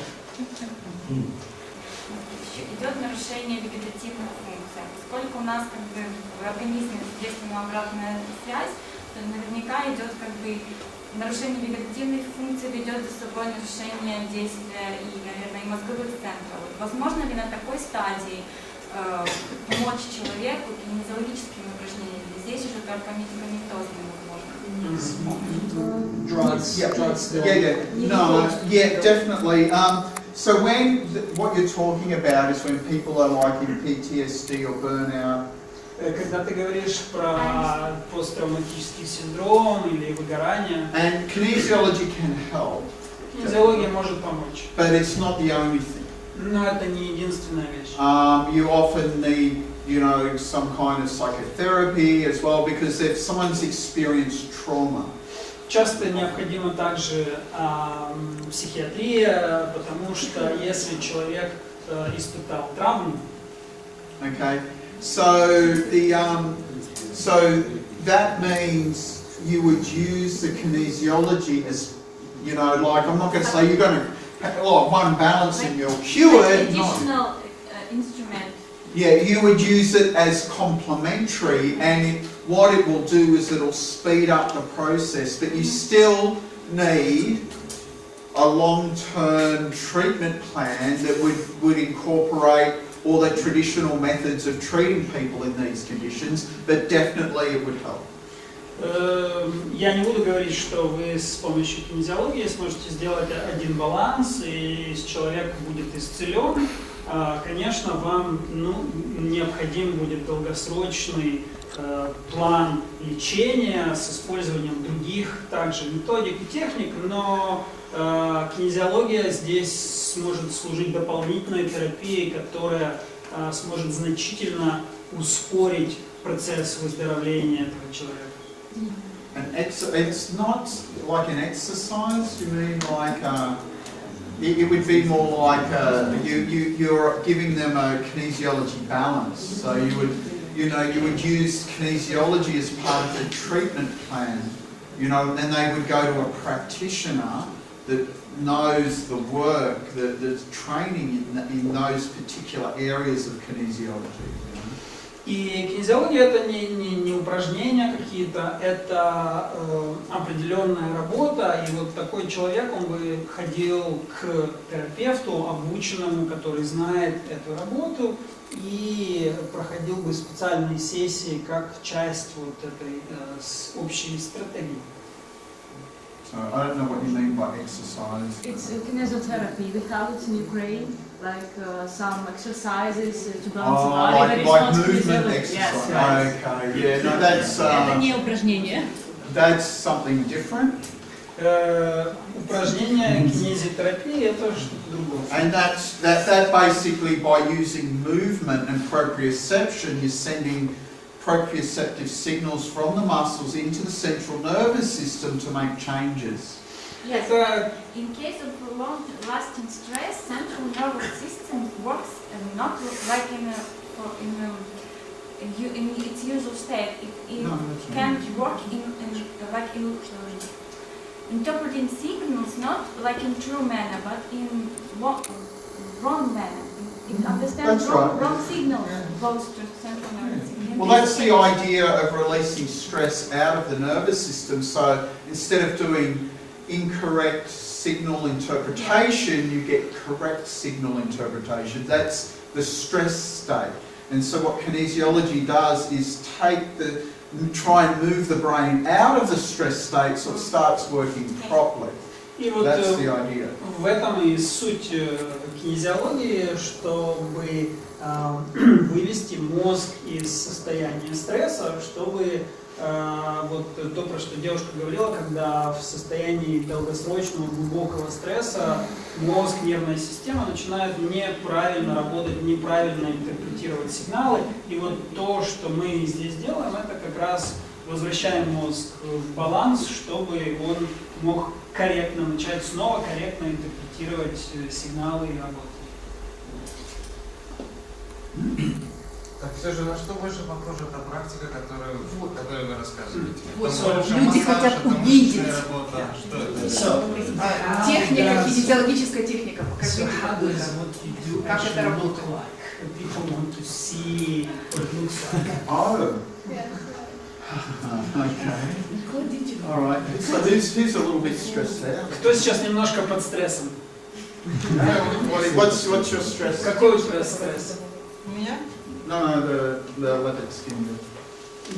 Идет нарушение вегетативных функций. Поскольку у нас как бы в организме задействована обратная связь, то наверняка идет как бы нарушение вегетативных функций, ведет за собой нарушение действия и, наверное, и мозговых центров. Вот, возможно ли на такой стадии помочь человеку кинезиологическими упражнениями? Здесь уже только медикаментозными возможно. Drugs. No, yeah, definitely. So what you're talking about is when people are like in PTSD or burnout. Когда ты говоришь про посттравматический синдром или выгорание, And kinesiology can help, кинезиология может помочь. but it's not the only thing. Но это не единственная вещь. You often need, some kind of psychotherapy as well, because if someone's experienced trauma. Часто необходима также психиатрия, потому что если человек испытал травму, Okay, so that means you would use the kinesiology as, like, I'm not going to say you're going to one balance and you're cured. Additional instrument. Yeah, you would use it as complementary, and what it will do is it'll speed up the process, but you still need a long-term treatment plan that would incorporate all the traditional methods of treating people in these conditions, but definitely it would help. Я не буду говорить, что вы с помощью кинезиологии сможете сделать один баланс, и человек будет исцелен. Конечно, вам необходим будет долгосрочный план лечения с использованием других также методик и техник, но кинезиология здесь сможет служить дополнительной терапией, которая сможет значительно ускорить процесс выздоровления этого человека. And it's not like an exercise. You mean like it would be more like you're giving them a kinesiology balance. So you would use kinesiology as part of the treatment plan. And then they would go to a practitioner that knows the work, that's training in those particular areas of kinesiology. И кинезиология это не упражнения какие-то, это определенная работа, и вот такой человек, он бы ходил к терапевту, обученному, который знает эту работу, и проходил бы специальные сессии как часть вот этой общей стратегии. So I don't know what you mean by exercise. It's kinesiotherapy. We have it in Ukraine, like some exercises to balance the body. like, very like small movement kinesiology. exercise. Yes, right. Okay, yeah, no, Это не упражнение. that's something different. Упражнение кинезитерапии это что-то другое. And that basically by using movement and proprioception, you're sending proprioceptive signals from the muscles into the central nervous system to make changes. Yes. Это In case of long-lasting stress, central nervous system works not like in its usual state. It No, that's right. can work like in interpreting signals not like in true manner, but in wrong manner. It understands That's right. wrong signals goes to central nervous system. Well, that's the idea of releasing stress out of the nervous system. So instead of doing incorrect signal interpretation, you get correct signal interpretation. That's the stress state. And so what kinesiology does is try and move the brain out of the stress state so it starts working properly. И вот That's the idea. в этом и суть кинезиологии, чтобы вывести мозг из состояния стресса, чтобы вот то, про что девушка говорила, когда в состоянии долгосрочного глубокого стресса мозг, нервная система начинают неправильно работать, неправильно интерпретировать сигналы. И вот то, что мы здесь делаем, это как раз возвращаем мозг в баланс, чтобы он мог корректно начать снова корректно интерпретировать сигналы и работать. Так все же, на что больше похожа эта практика, которую вы рассказываете? Вот, Это больше люди массаж, хотят это увидеть. мышечная работа. Что это? So, Техника, кинезиологическая техника. Покажите, how как does это. what you do Как это actually look работает? like? People want to see what it looks like. Oh. Okay. All right. So who's a little bit stressed out? Кто сейчас немножко под стрессом? What's your stress? Какой у тебя стресс? У меня? No, the leopard skin.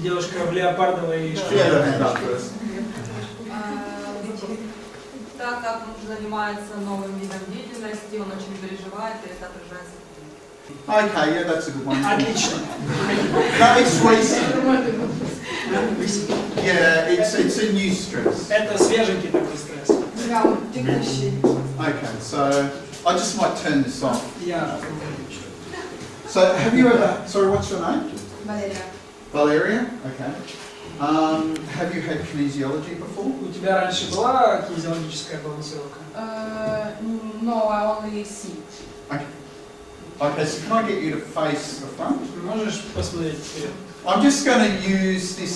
Девушка в леопардовой Yeah, шкуре. the hand up first. Так как муж занимается новым видом деятельности, он очень переживает, и это отражается. Okay, yeah, that's a good one. Отлично. No, it's recent. Yeah, it's a new stress. Это свеженький такой стресс. Да, он текущий. Okay, so I just might turn this off. Я So have you ever, sorry, what's your name? Валерия. Valeria? Okay. Have you had kinesiology before? У тебя раньше была кинезиологическая балансировка? No, I only see. Okay, so can I get you to face the front? Можешь посмотреть вперед? I'm just going to use this,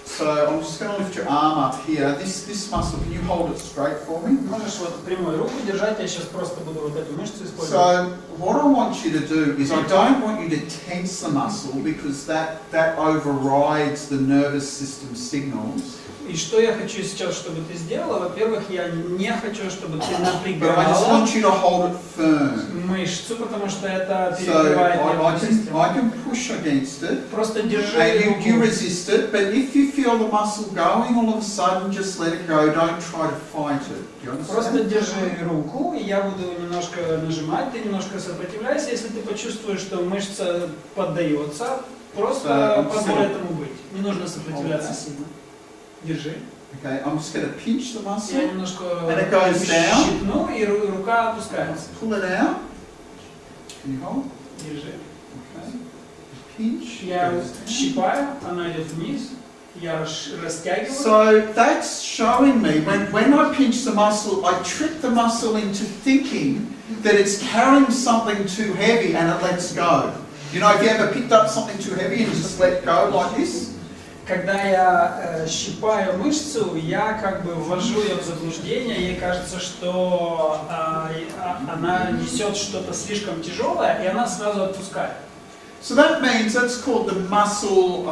so I'm just going to lift your arm up here. This muscle, can you hold it straight for me? Можешь вот прямую руку держать, я сейчас просто буду вот эту мышцу использовать. So what I want you to do is I don't want you to tense the muscle because that overrides the nervous system signals. И что я хочу сейчас, чтобы ты сделала? Во-первых, я не хочу, чтобы ты But I just напрягала want you to hold it firm. мышцу, потому что это So перекрывает I нервную can систему. push against it. Просто держи And you руку. resist it, but if you feel the muscle going all of a sudden, just let it go. Don't try to fight it. Do you Просто understand? держи руку, и я буду немножко нажимать, ты немножко сопротивляйся. Если ты почувствуешь, что мышца поддается, просто позволь этому быть. Не нужно сопротивляться сильно. Держи. Okay, I'm just going to pinch the Я muscle, немножко And it goes down. щипну, и рука опускается. pull it out. Can you hold? Держи. Okay. Pinch. Я goes down. щипаю, она идет вниз. Я растягиваю. So that's showing me when I pinch the muscle, I trick the muscle into thinking that it's carrying something too heavy and it lets go. You know, have you ever picked up something too heavy and just let go like this? Когда я щипаю мышцу, я как бы ввожу ее в заблуждение, ей кажется, что она несет что-то слишком тяжелое, и она сразу отпускает. So that means that's called the muscle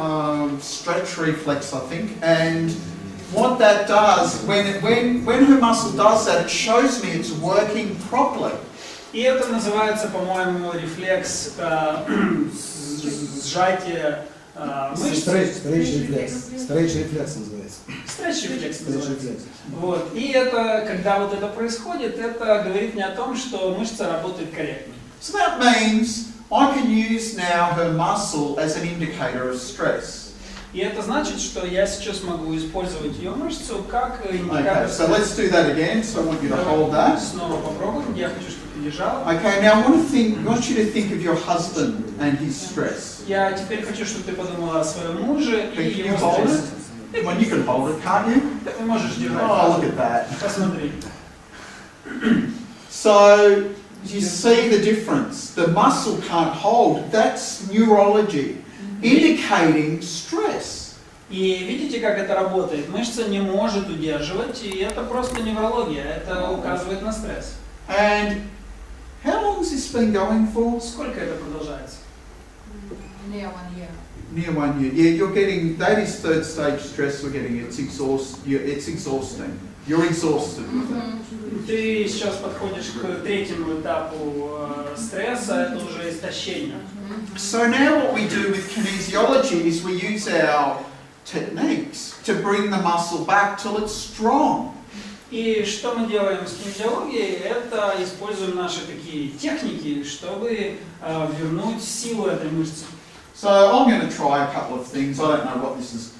stretch reflex, I think. And what that does, when her muscle does that, it shows me it's working properly. И это называется, по-моему, рефлекс сжатия мышцы. Стретч-рефлекс называется. Стретч-рефлекс называется. Стретч-рефлекс. Вот. И это, когда вот это происходит, это говорит мне о том, что мышца работает корректно. So that means I can use now her muscle as an indicator of stress. И это значит, что я сейчас могу использовать ее мышцу как Okay, индикатор. so let's do that again. So I want you to hold that. Снова попробуем. Я хочу, чтобы ты держала. Okay, now I want you to think of your husband and his stress. Я теперь хочу, чтобы ты подумала о своем муже и Can you его hold стрессе. it? Come on, you can hold it, can't you? Ты можешь держать. Oh, look at that. Посмотри. So you see the difference. The muscle can't hold. That's neurology, indicating stress. И видите, как это работает? Мышца не может удерживать, и это просто неврология. Это указывает на стресс. And how long has this been going for? Сколько это продолжается? Near 1 year. Near 1 year. Yeah, you're getting, that is third stage stress we're getting. It's exhausting. You're exhausted with it. Ты сейчас подходишь к третьему этапу стресса, это уже истощение. So now what we do with kinesiology is we use our techniques to bring the muscle back till it's strong. И что мы делаем с кинезиологией, это используем наши такие техники, чтобы вернуть силу этой мышцы. So I'm going to try a couple of things. I don't know what this is.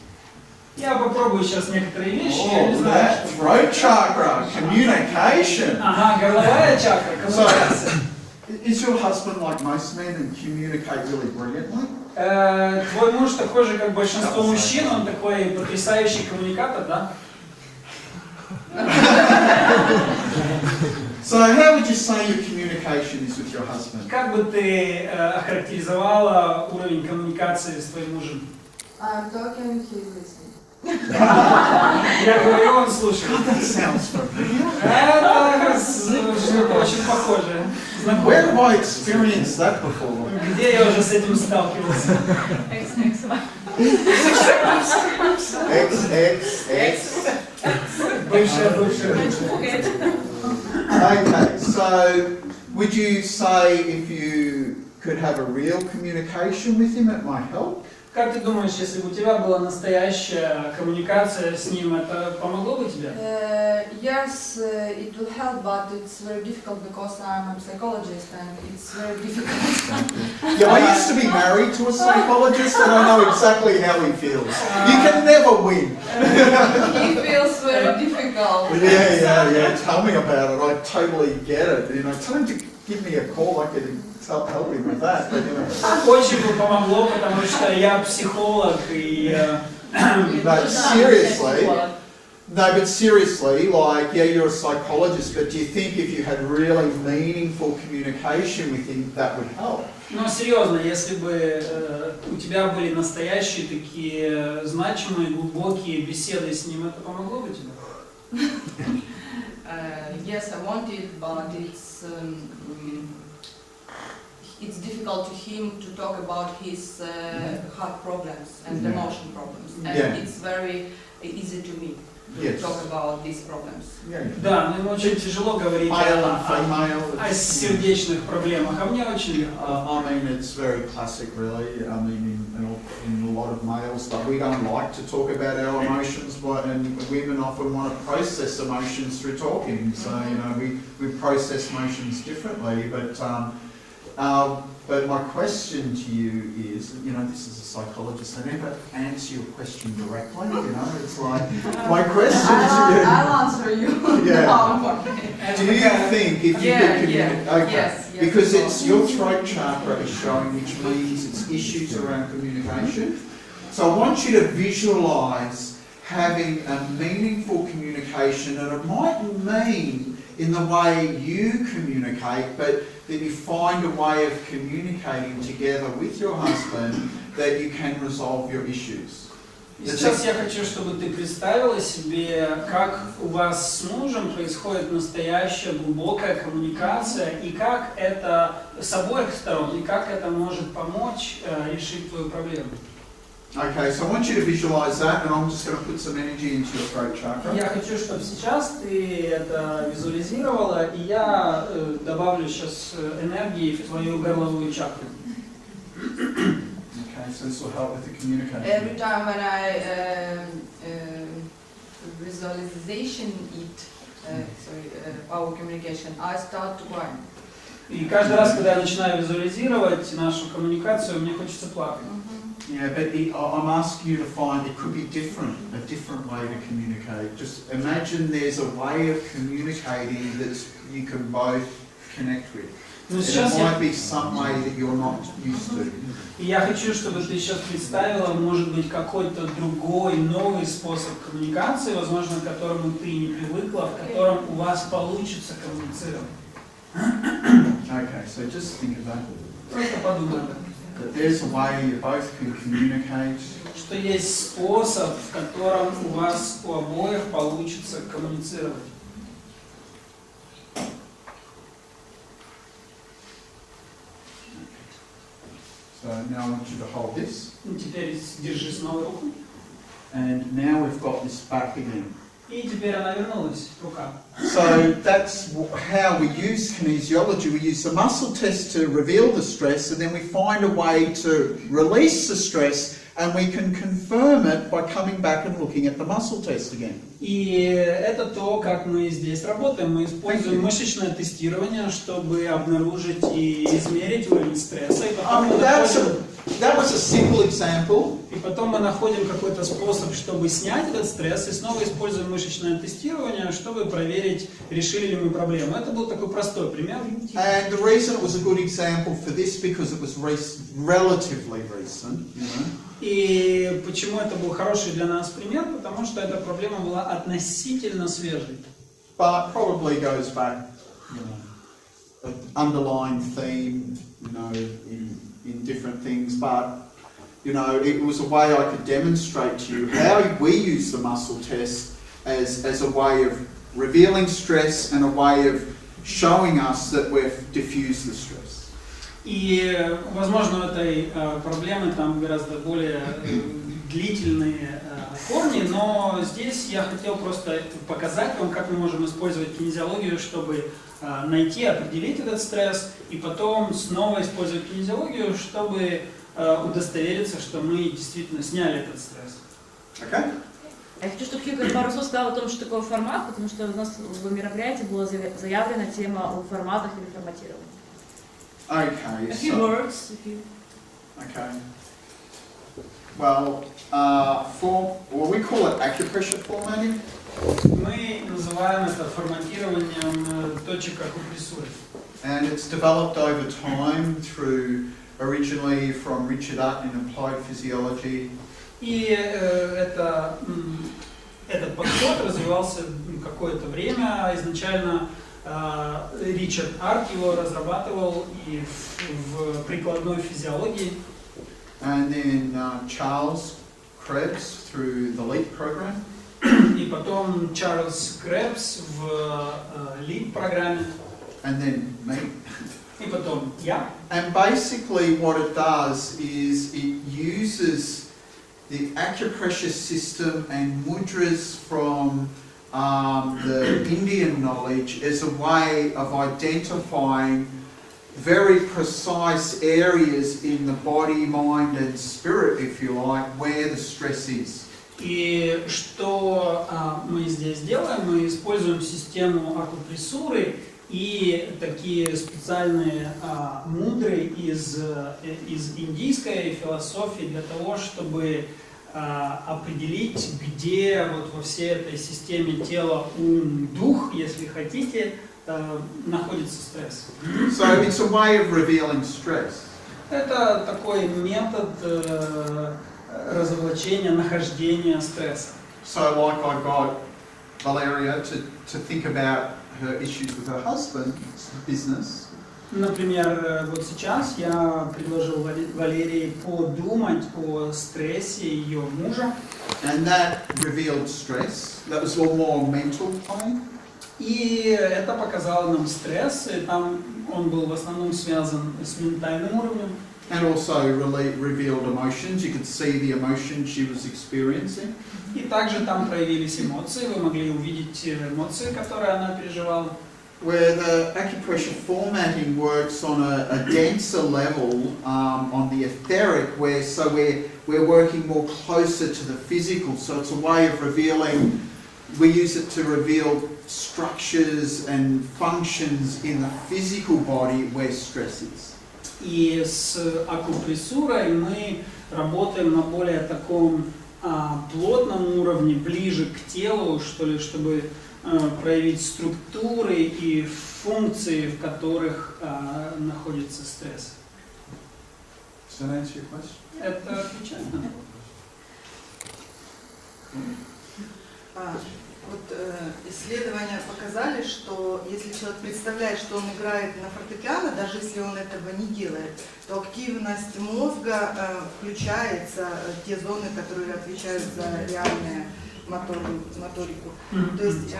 Я попробую сейчас некоторые вещи, я не Oh, знаю, that что... throat chakra, communication. Ага, горловая чакра, коммуникация. Is your husband like most men and communicate really brilliantly? Твой муж такой же, как большинство мужчин, он такой потрясающий коммуникатор, да? So how would you say your communication is with your husband? Как бы ты охарактеризовала уровень коммуникации с твоим мужем? I'm talking, he's listening. Я говорю, он слушает. That sounds familiar. Это что-то очень похоже. Where have Знакомо. I experienced that before? Где я уже с этим сталкивался? X. Бывшая. Okay, so would you say if you could have a real communication with him, it might help? Как ты думаешь, если бы у тебя была настоящая коммуникация с ним, это помогло бы тебе? Yes, it will help, but it's very difficult because I'm a psychologist and it's very difficult. Yeah, I used to be married to a psychologist and I know exactly how he feels. You can never win. He feels very difficult. Yeah. Tell me about it. I totally get it. You know, tell him to give me a call. I could help him with that. But, you know. Очень бы помогло, потому что я психолог и... But seriously, like, yeah, you're a psychologist, but do you think if you had really meaningful communication with him, that would help? Но серьезно, если бы у тебя были настоящие такие значимые, глубокие беседы с ним, это помогло бы тебе? Yes, I want it, but it's difficult to him to talk about his heart problems and emotion problems, and Yeah. it's very easy to me to Yes. talk about these problems. Да, но ему очень тяжело говорить Male and female. о сердечных проблемах, а мне очень легко. I mean, it's very classic, really. I mean, in a lot of males, but we don't like to talk about our emotions, and women often want to process emotions through talking. So, you know, we process emotions differently. But my question to you is, you know, this is a psychologist, I never answer your question directly, you know, it's like, my question to you... I'll answer you. Yeah. No. Do you think if you could communicate, okay, yes, because of it's course. your throat chakra is showing, which means it's issues around communication. So I want you to visualise having a meaningful communication, and it might mean in the way you communicate, but that you find a way of communicating together with your husband that you can resolve your issues. И сейчас я хочу, чтобы ты представила себе, как у вас с мужем происходит настоящая глубокая коммуникация, и как это с обоих сторон, и как это может помочь решить твою проблему. Okay, so I want you to visualise that, and I'm just going to put some energy into your throat chakra. Я хочу, чтобы сейчас ты это визуализировала, и я добавлю сейчас энергии в твою горловую чакру. Okay, so this will help with the communication. Every time when I visualization our communication, I start to cry. И каждый раз, когда я начинаю визуализировать нашу коммуникацию, мне хочется плакать. Yeah, but I'm asking you to find, it could be different, a different way to communicate. Just imagine there's a way of communicating that you can both connect with. Но And сейчас it might be some way that you're not used to. я хочу, чтобы ты сейчас представила, может быть, какой-то другой, новый способ коммуникации, возможно, к которому ты не привыкла, в котором у вас получится коммуницировать. Okay, so just think about it. Просто подумай об этом. That there's a way you both can communicate. Что есть способ, в котором у вас у обоих получится коммуницировать. So now I want you to hold this. Теперь держи снова руку. And now we've got this back again. И теперь она вернулась, рука. So that's how we use kinesiology. We use the muscle test to reveal the stress, and then we find a way to release the stress, and we can confirm it by coming back and looking at the muscle test again. И это то, как мы здесь работаем. Мы используем мышечное тестирование, чтобы обнаружить и измерить уровень стресса. И потом мы находим... That was a simple example. И потом мы находим какой-то способ, чтобы снять этот стресс, и снова используем мышечное тестирование, чтобы проверить, решили ли мы проблему. Это был такой простой пример. And the reason it was a good example for this because it was relatively recent, you know. И почему это был хороший для нас пример? Потому что эта проблема была относительно свежей. But probably goes back, you know, an underlying theme, you know, in different things, but you know, it was a way I could demonstrate to you how we use the muscle test as a way of revealing stress and a way of showing us that we've diffused the stress. И, возможно, у этой проблемы там гораздо более длительные корни, но здесь я хотел просто показать вам, как мы можем использовать кинезиологию, чтобы найти, определить этот стресс, и потом снова использовать кинезиологию, чтобы удостовериться, что мы действительно сняли этот стресс. Okay? Я хочу, чтобы Хьюго пару слов сказал о том, что такое формат, потому что у нас в мероприятии была заявлена тема о форматах или форматировании. Okay. A few words, if you... Okay. Well, we call it acupressure formatting. Мы называем это форматированием точек акупрессуры. And it's developed over time through originally from Richard Utt in applied physiology. И этот подход развивался какое-то время. Изначально Ричард Арт его разрабатывал и в прикладной физиологии. And then Charles Krebs through the LEAP program. И потом Чарльз Кребс в LEAP-программе. And then me. И потом я. And basically what it does is it uses the acupressure system and mudras from the Indian knowledge as a way of identifying very precise areas in the body, mind and spirit, if you like, where the stress is. И что мы здесь делаем? Мы используем систему акупрессуры и такие специальные мудры из индийской философии для того, чтобы определить, где вот во всей этой системе тела, ум, дух, если хотите, находится стресс. So it's a way of revealing stress. Это такой метод разоблачения, нахождения стресса. So like I got Valeria to think about her issues with her husband, business. Например, вот сейчас я предложил Валерии подумать о стрессе ее мужа. And that revealed stress. That was all more mental pain. И это показало нам стресс, и там он был в основном связан с ментальным уровнем. And also revealed emotions. You could see the emotions she was experiencing. И также там проявились эмоции, вы могли увидеть эмоции, которые она переживала. where the acupressure formatting works on a denser level on the etheric, we're working more closer to the physical. So it's a way of revealing. We use it to reveal structures and functions in the physical body where stress is. И с акупрессурой мы работаем на более таком плотном уровне, ближе к телу, что ли, чтобы проявить структуры и функции, в которых находится стресс. Does that answer your question? Это отвечает на вопрос. Исследования показали, что если человек представляет, что он играет на фортепиано, даже если он этого не делает, то активность мозга включается в те зоны, которые отвечают за реальную моторику. То есть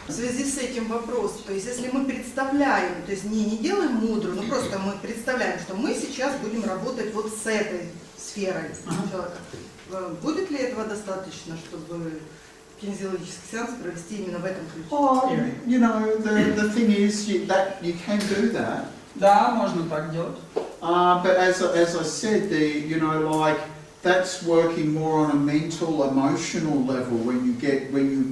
в связи с этим вопрос, то есть если мы представляем, то есть не делаем мудру, но просто мы представляем, что мы сейчас будем работать вот с этой сферой человека, будет ли этого достаточно, чтобы кинезиологический сеанс провести именно в этом ключе? Oh, you know, the thing is that you can do that. Да, можно так делать. But as I said, that's working more on a mental, emotional level when you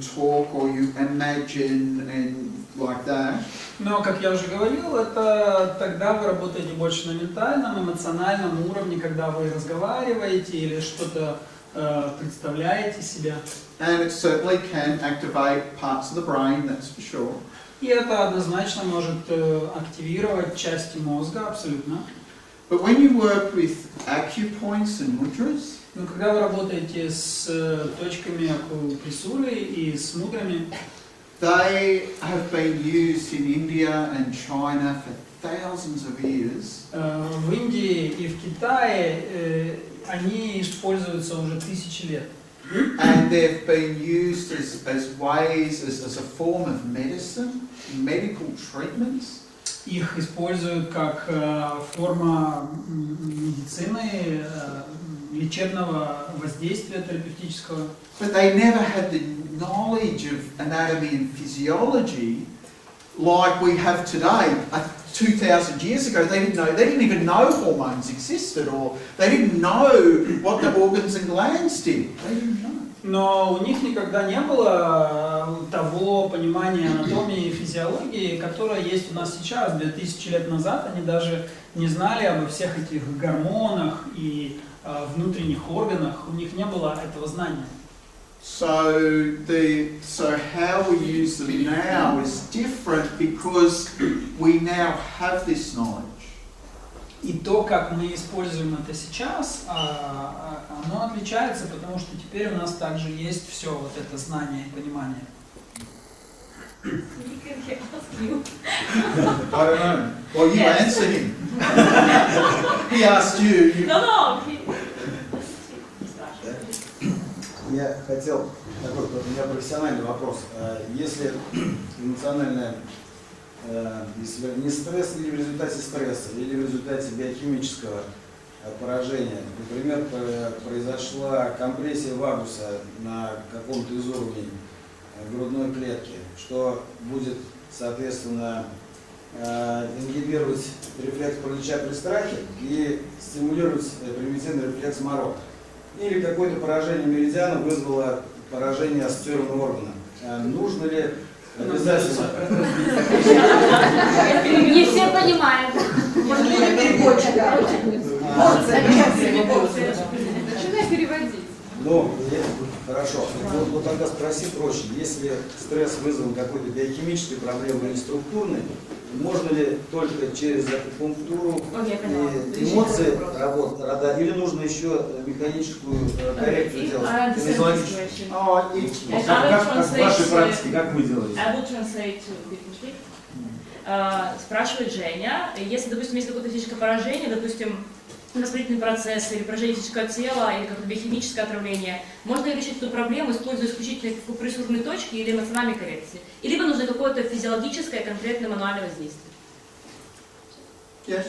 talk or you imagine and like that. Но, как я уже говорил, это тогда вы работаете больше на ментальном, эмоциональном уровне, когда вы разговариваете или что-то представляете себя. And it certainly can activate parts of the brain, that's for sure. И это однозначно может активировать части мозга, абсолютно. But when you work with acupoints and mudras, но когда вы работаете с точками акупрессуры и с мудрами, they have been used in India and China for thousands of years. В Индии и в Китае они используются уже тысячи лет. And they've been used as ways, as a form of medicine, medical treatments. Их используют как форма медицины, лечебного воздействия терапевтического. But they never had the knowledge of anatomy and physiology like we have today. 2,000 years ago, they didn't even know hormones existed, or they didn't know what the organs and glands did. They didn't know. Но у них никогда не было того понимания анатомии и физиологии, которое есть у нас сейчас. 2000 лет назад они даже не знали обо всех этих гормонах и внутренних органах. У них не было этого знания. So how we use them now is different because we now have this knowledge. И то, как мы используем это сейчас, оно отличается, потому что теперь у нас также есть все вот это знание и понимание. I don't know. Well, you answered him. He asked you. No. Я хотел, такой, у меня профессиональный вопрос. Если эмоциональное, если не стресс, или в результате стресса, или в результате биохимического поражения, например, произошла компрессия вагуса на каком-то из уровней грудной клетки, что будет, соответственно, ингибировать рефлекс паралича при страхе и стимулировать примитивный рефлекс морока. Или какое-то поражение меридиана вызвало поражение ассоциированного органа. Нужно ли обязательно... Не все понимают. Начинай переводить. Ну, хорошо. Вот тогда спроси проще. Если стресс вызван какой-то биохимической проблемой или структурной, можно ли только через акупунктуру и эмоции работать, или нужно еще механическую коррекцию делать? Как в вашей практике, как вы делаете? I will translate differently. Спрашивает Женя, если, допустим, есть какое-то физическое поражение, допустим, воспалительный процесс или поражение физического тела или какое-то биохимическое отравление, можно ли решить эту проблему, используя исключительно акупрессурные точки или эмоциональной коррекции? И либо нужно какое-то физиологическое, конкретное мануальное воздействие? Yes.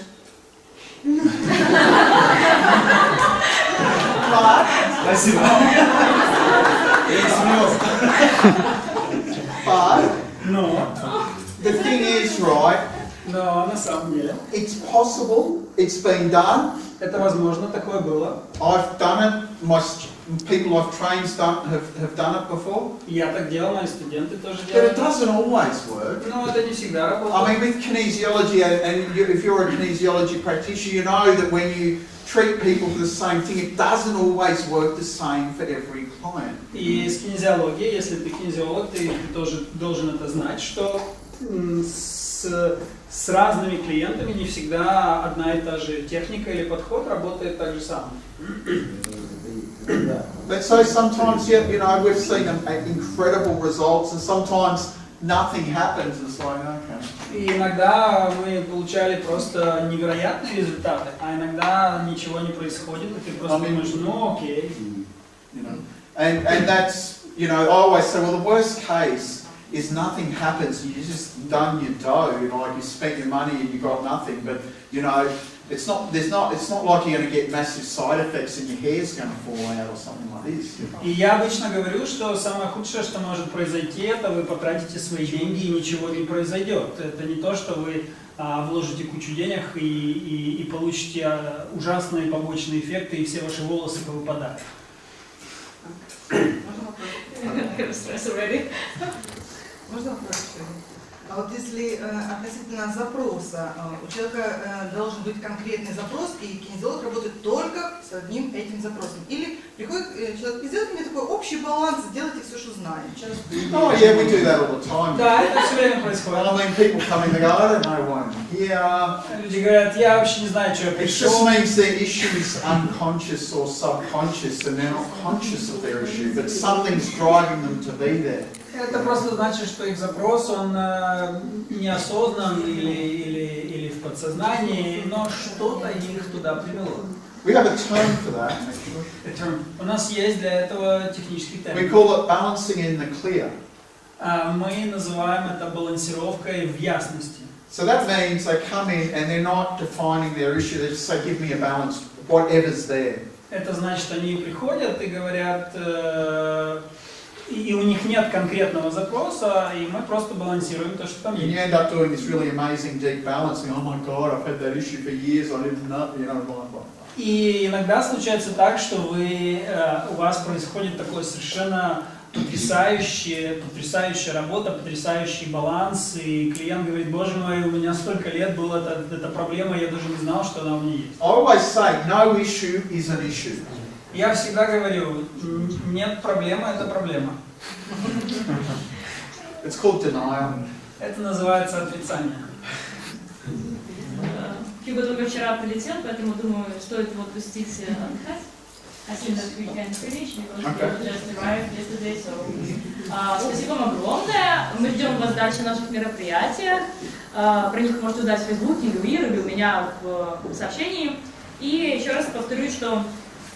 Спасибо. But Но the thing is, right, Но на самом деле it's possible, it's been done. это возможно, такое было. I've done it, people I've trained have done it before. Я так делал, мои студенты тоже But делали. it doesn't always work. Но это не всегда I работает. mean, with kinesiology, and if you're a kinesiology practitioner, you know that when you treat people for the same thing, it doesn't always work the same for every client. И с кинезиологией, если ты кинезиолог, ты тоже должен это знать, что с разными клиентами не всегда одна и та же техника или подход работает так же самое. But so sometimes, yeah, you know, we've seen incredible results, and sometimes nothing happens. And it's like, okay. И иногда мы получали просто невероятные результаты, а иногда ничего не происходит, и ты просто думаешь, ну окей. You know, and that's, you know, I always say, well, the worst case is nothing happens, you just done your dough, you know, like you spent your money and you got nothing, but, you know, it's not like you're going to get massive side effects and your hair's going to fall out or something like this. You know? И я обычно говорю, что самое худшее, что может произойти, это вы потратите свои деньги и ничего не произойдет. Это не то, что вы вложите кучу денег и получите ужасные побочные эффекты, и все ваши волосы повыпадают. Можно вопрос? А вот если относительно запроса, у человека должен быть конкретный запрос, и кинезиолог работает только с одним этим запросом. Или приходит человек и сделает мне такой общий баланс, сделайте все, что знаем. Oh yeah, we do that all the time. Да, это все время происходит. I mean, people come in and go, I don't know why I'm here. Люди говорят, я вообще не знаю, что я It пришел. just means their issue is unconscious or subconscious, and they're not conscious of their issue, but something's driving them to be there. Это просто значит, что их запрос, он неосознан или в подсознании, но что-то их туда привело. We have a term for that, actually. У нас есть для этого технический We термин. call it balancing in the clear. Мы называем это балансировкой в ясности. So that means they come in and they're not defining their issue, they just say, give me a balance, whatever's there. Это значит, они приходят и говорят, и у них нет конкретного запроса, и мы просто балансируем то, что там And you есть. end up doing this really amazing deep balancing. Oh my God, I've had that issue for years, I didn't know, you know, blah, blah. И иногда случается так, что у вас происходит такое совершенно потрясающая работа, потрясающий баланс, и клиент говорит, боже мой, у меня столько лет была эта проблема, я даже не знал, что она у меня есть. I always say, no issue is an issue. Я всегда говорю, нет проблемы, это проблема. It's called denial. Это называется отрицание. Хьюго только вчера прилетел, поэтому думаю, стоит его отпустить отдыхать. I think that we can finish because we just arrived yesterday, so... Спасибо вам огромное. Мы ждем вас дальше в наших мероприятиях. Про них можете узнать в Фейсбуке, или у Иры, или у меня в сообщении. И еще раз повторю, что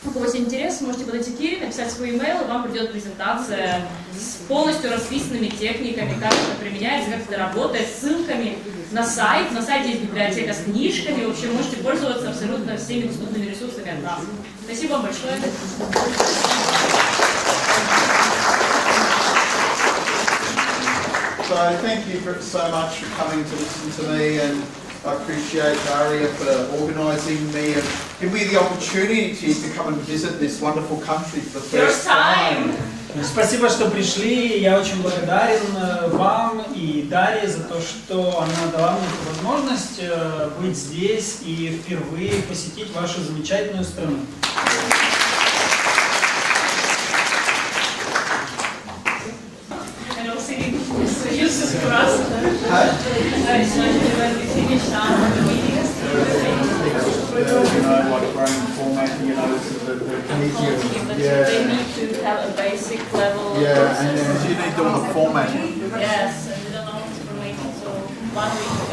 у кого есть интерес, можете подойти к Ире, написать свой имейл, и вам придет презентация с полностью расписанными техниками, как это применяется, как это работает, ссылками на сайт. На сайте есть библиотека с книжками, в общем, можете пользоваться абсолютно всеми доступными ресурсами от нас. Спасибо вам большое. So thank you so much for coming to listen to me, and I appreciate Daria for organising me and giving me the opportunity to come and visit this wonderful country for the first time. Спасибо, что пришли. Я очень благодарен вам и Дарье за то, что она дала мне эту возможность быть здесь и впервые посетить вашу замечательную страну. They need to have a basic level. Yeah, and you need to do the formatting. Yes, and we don't know information, so 1 week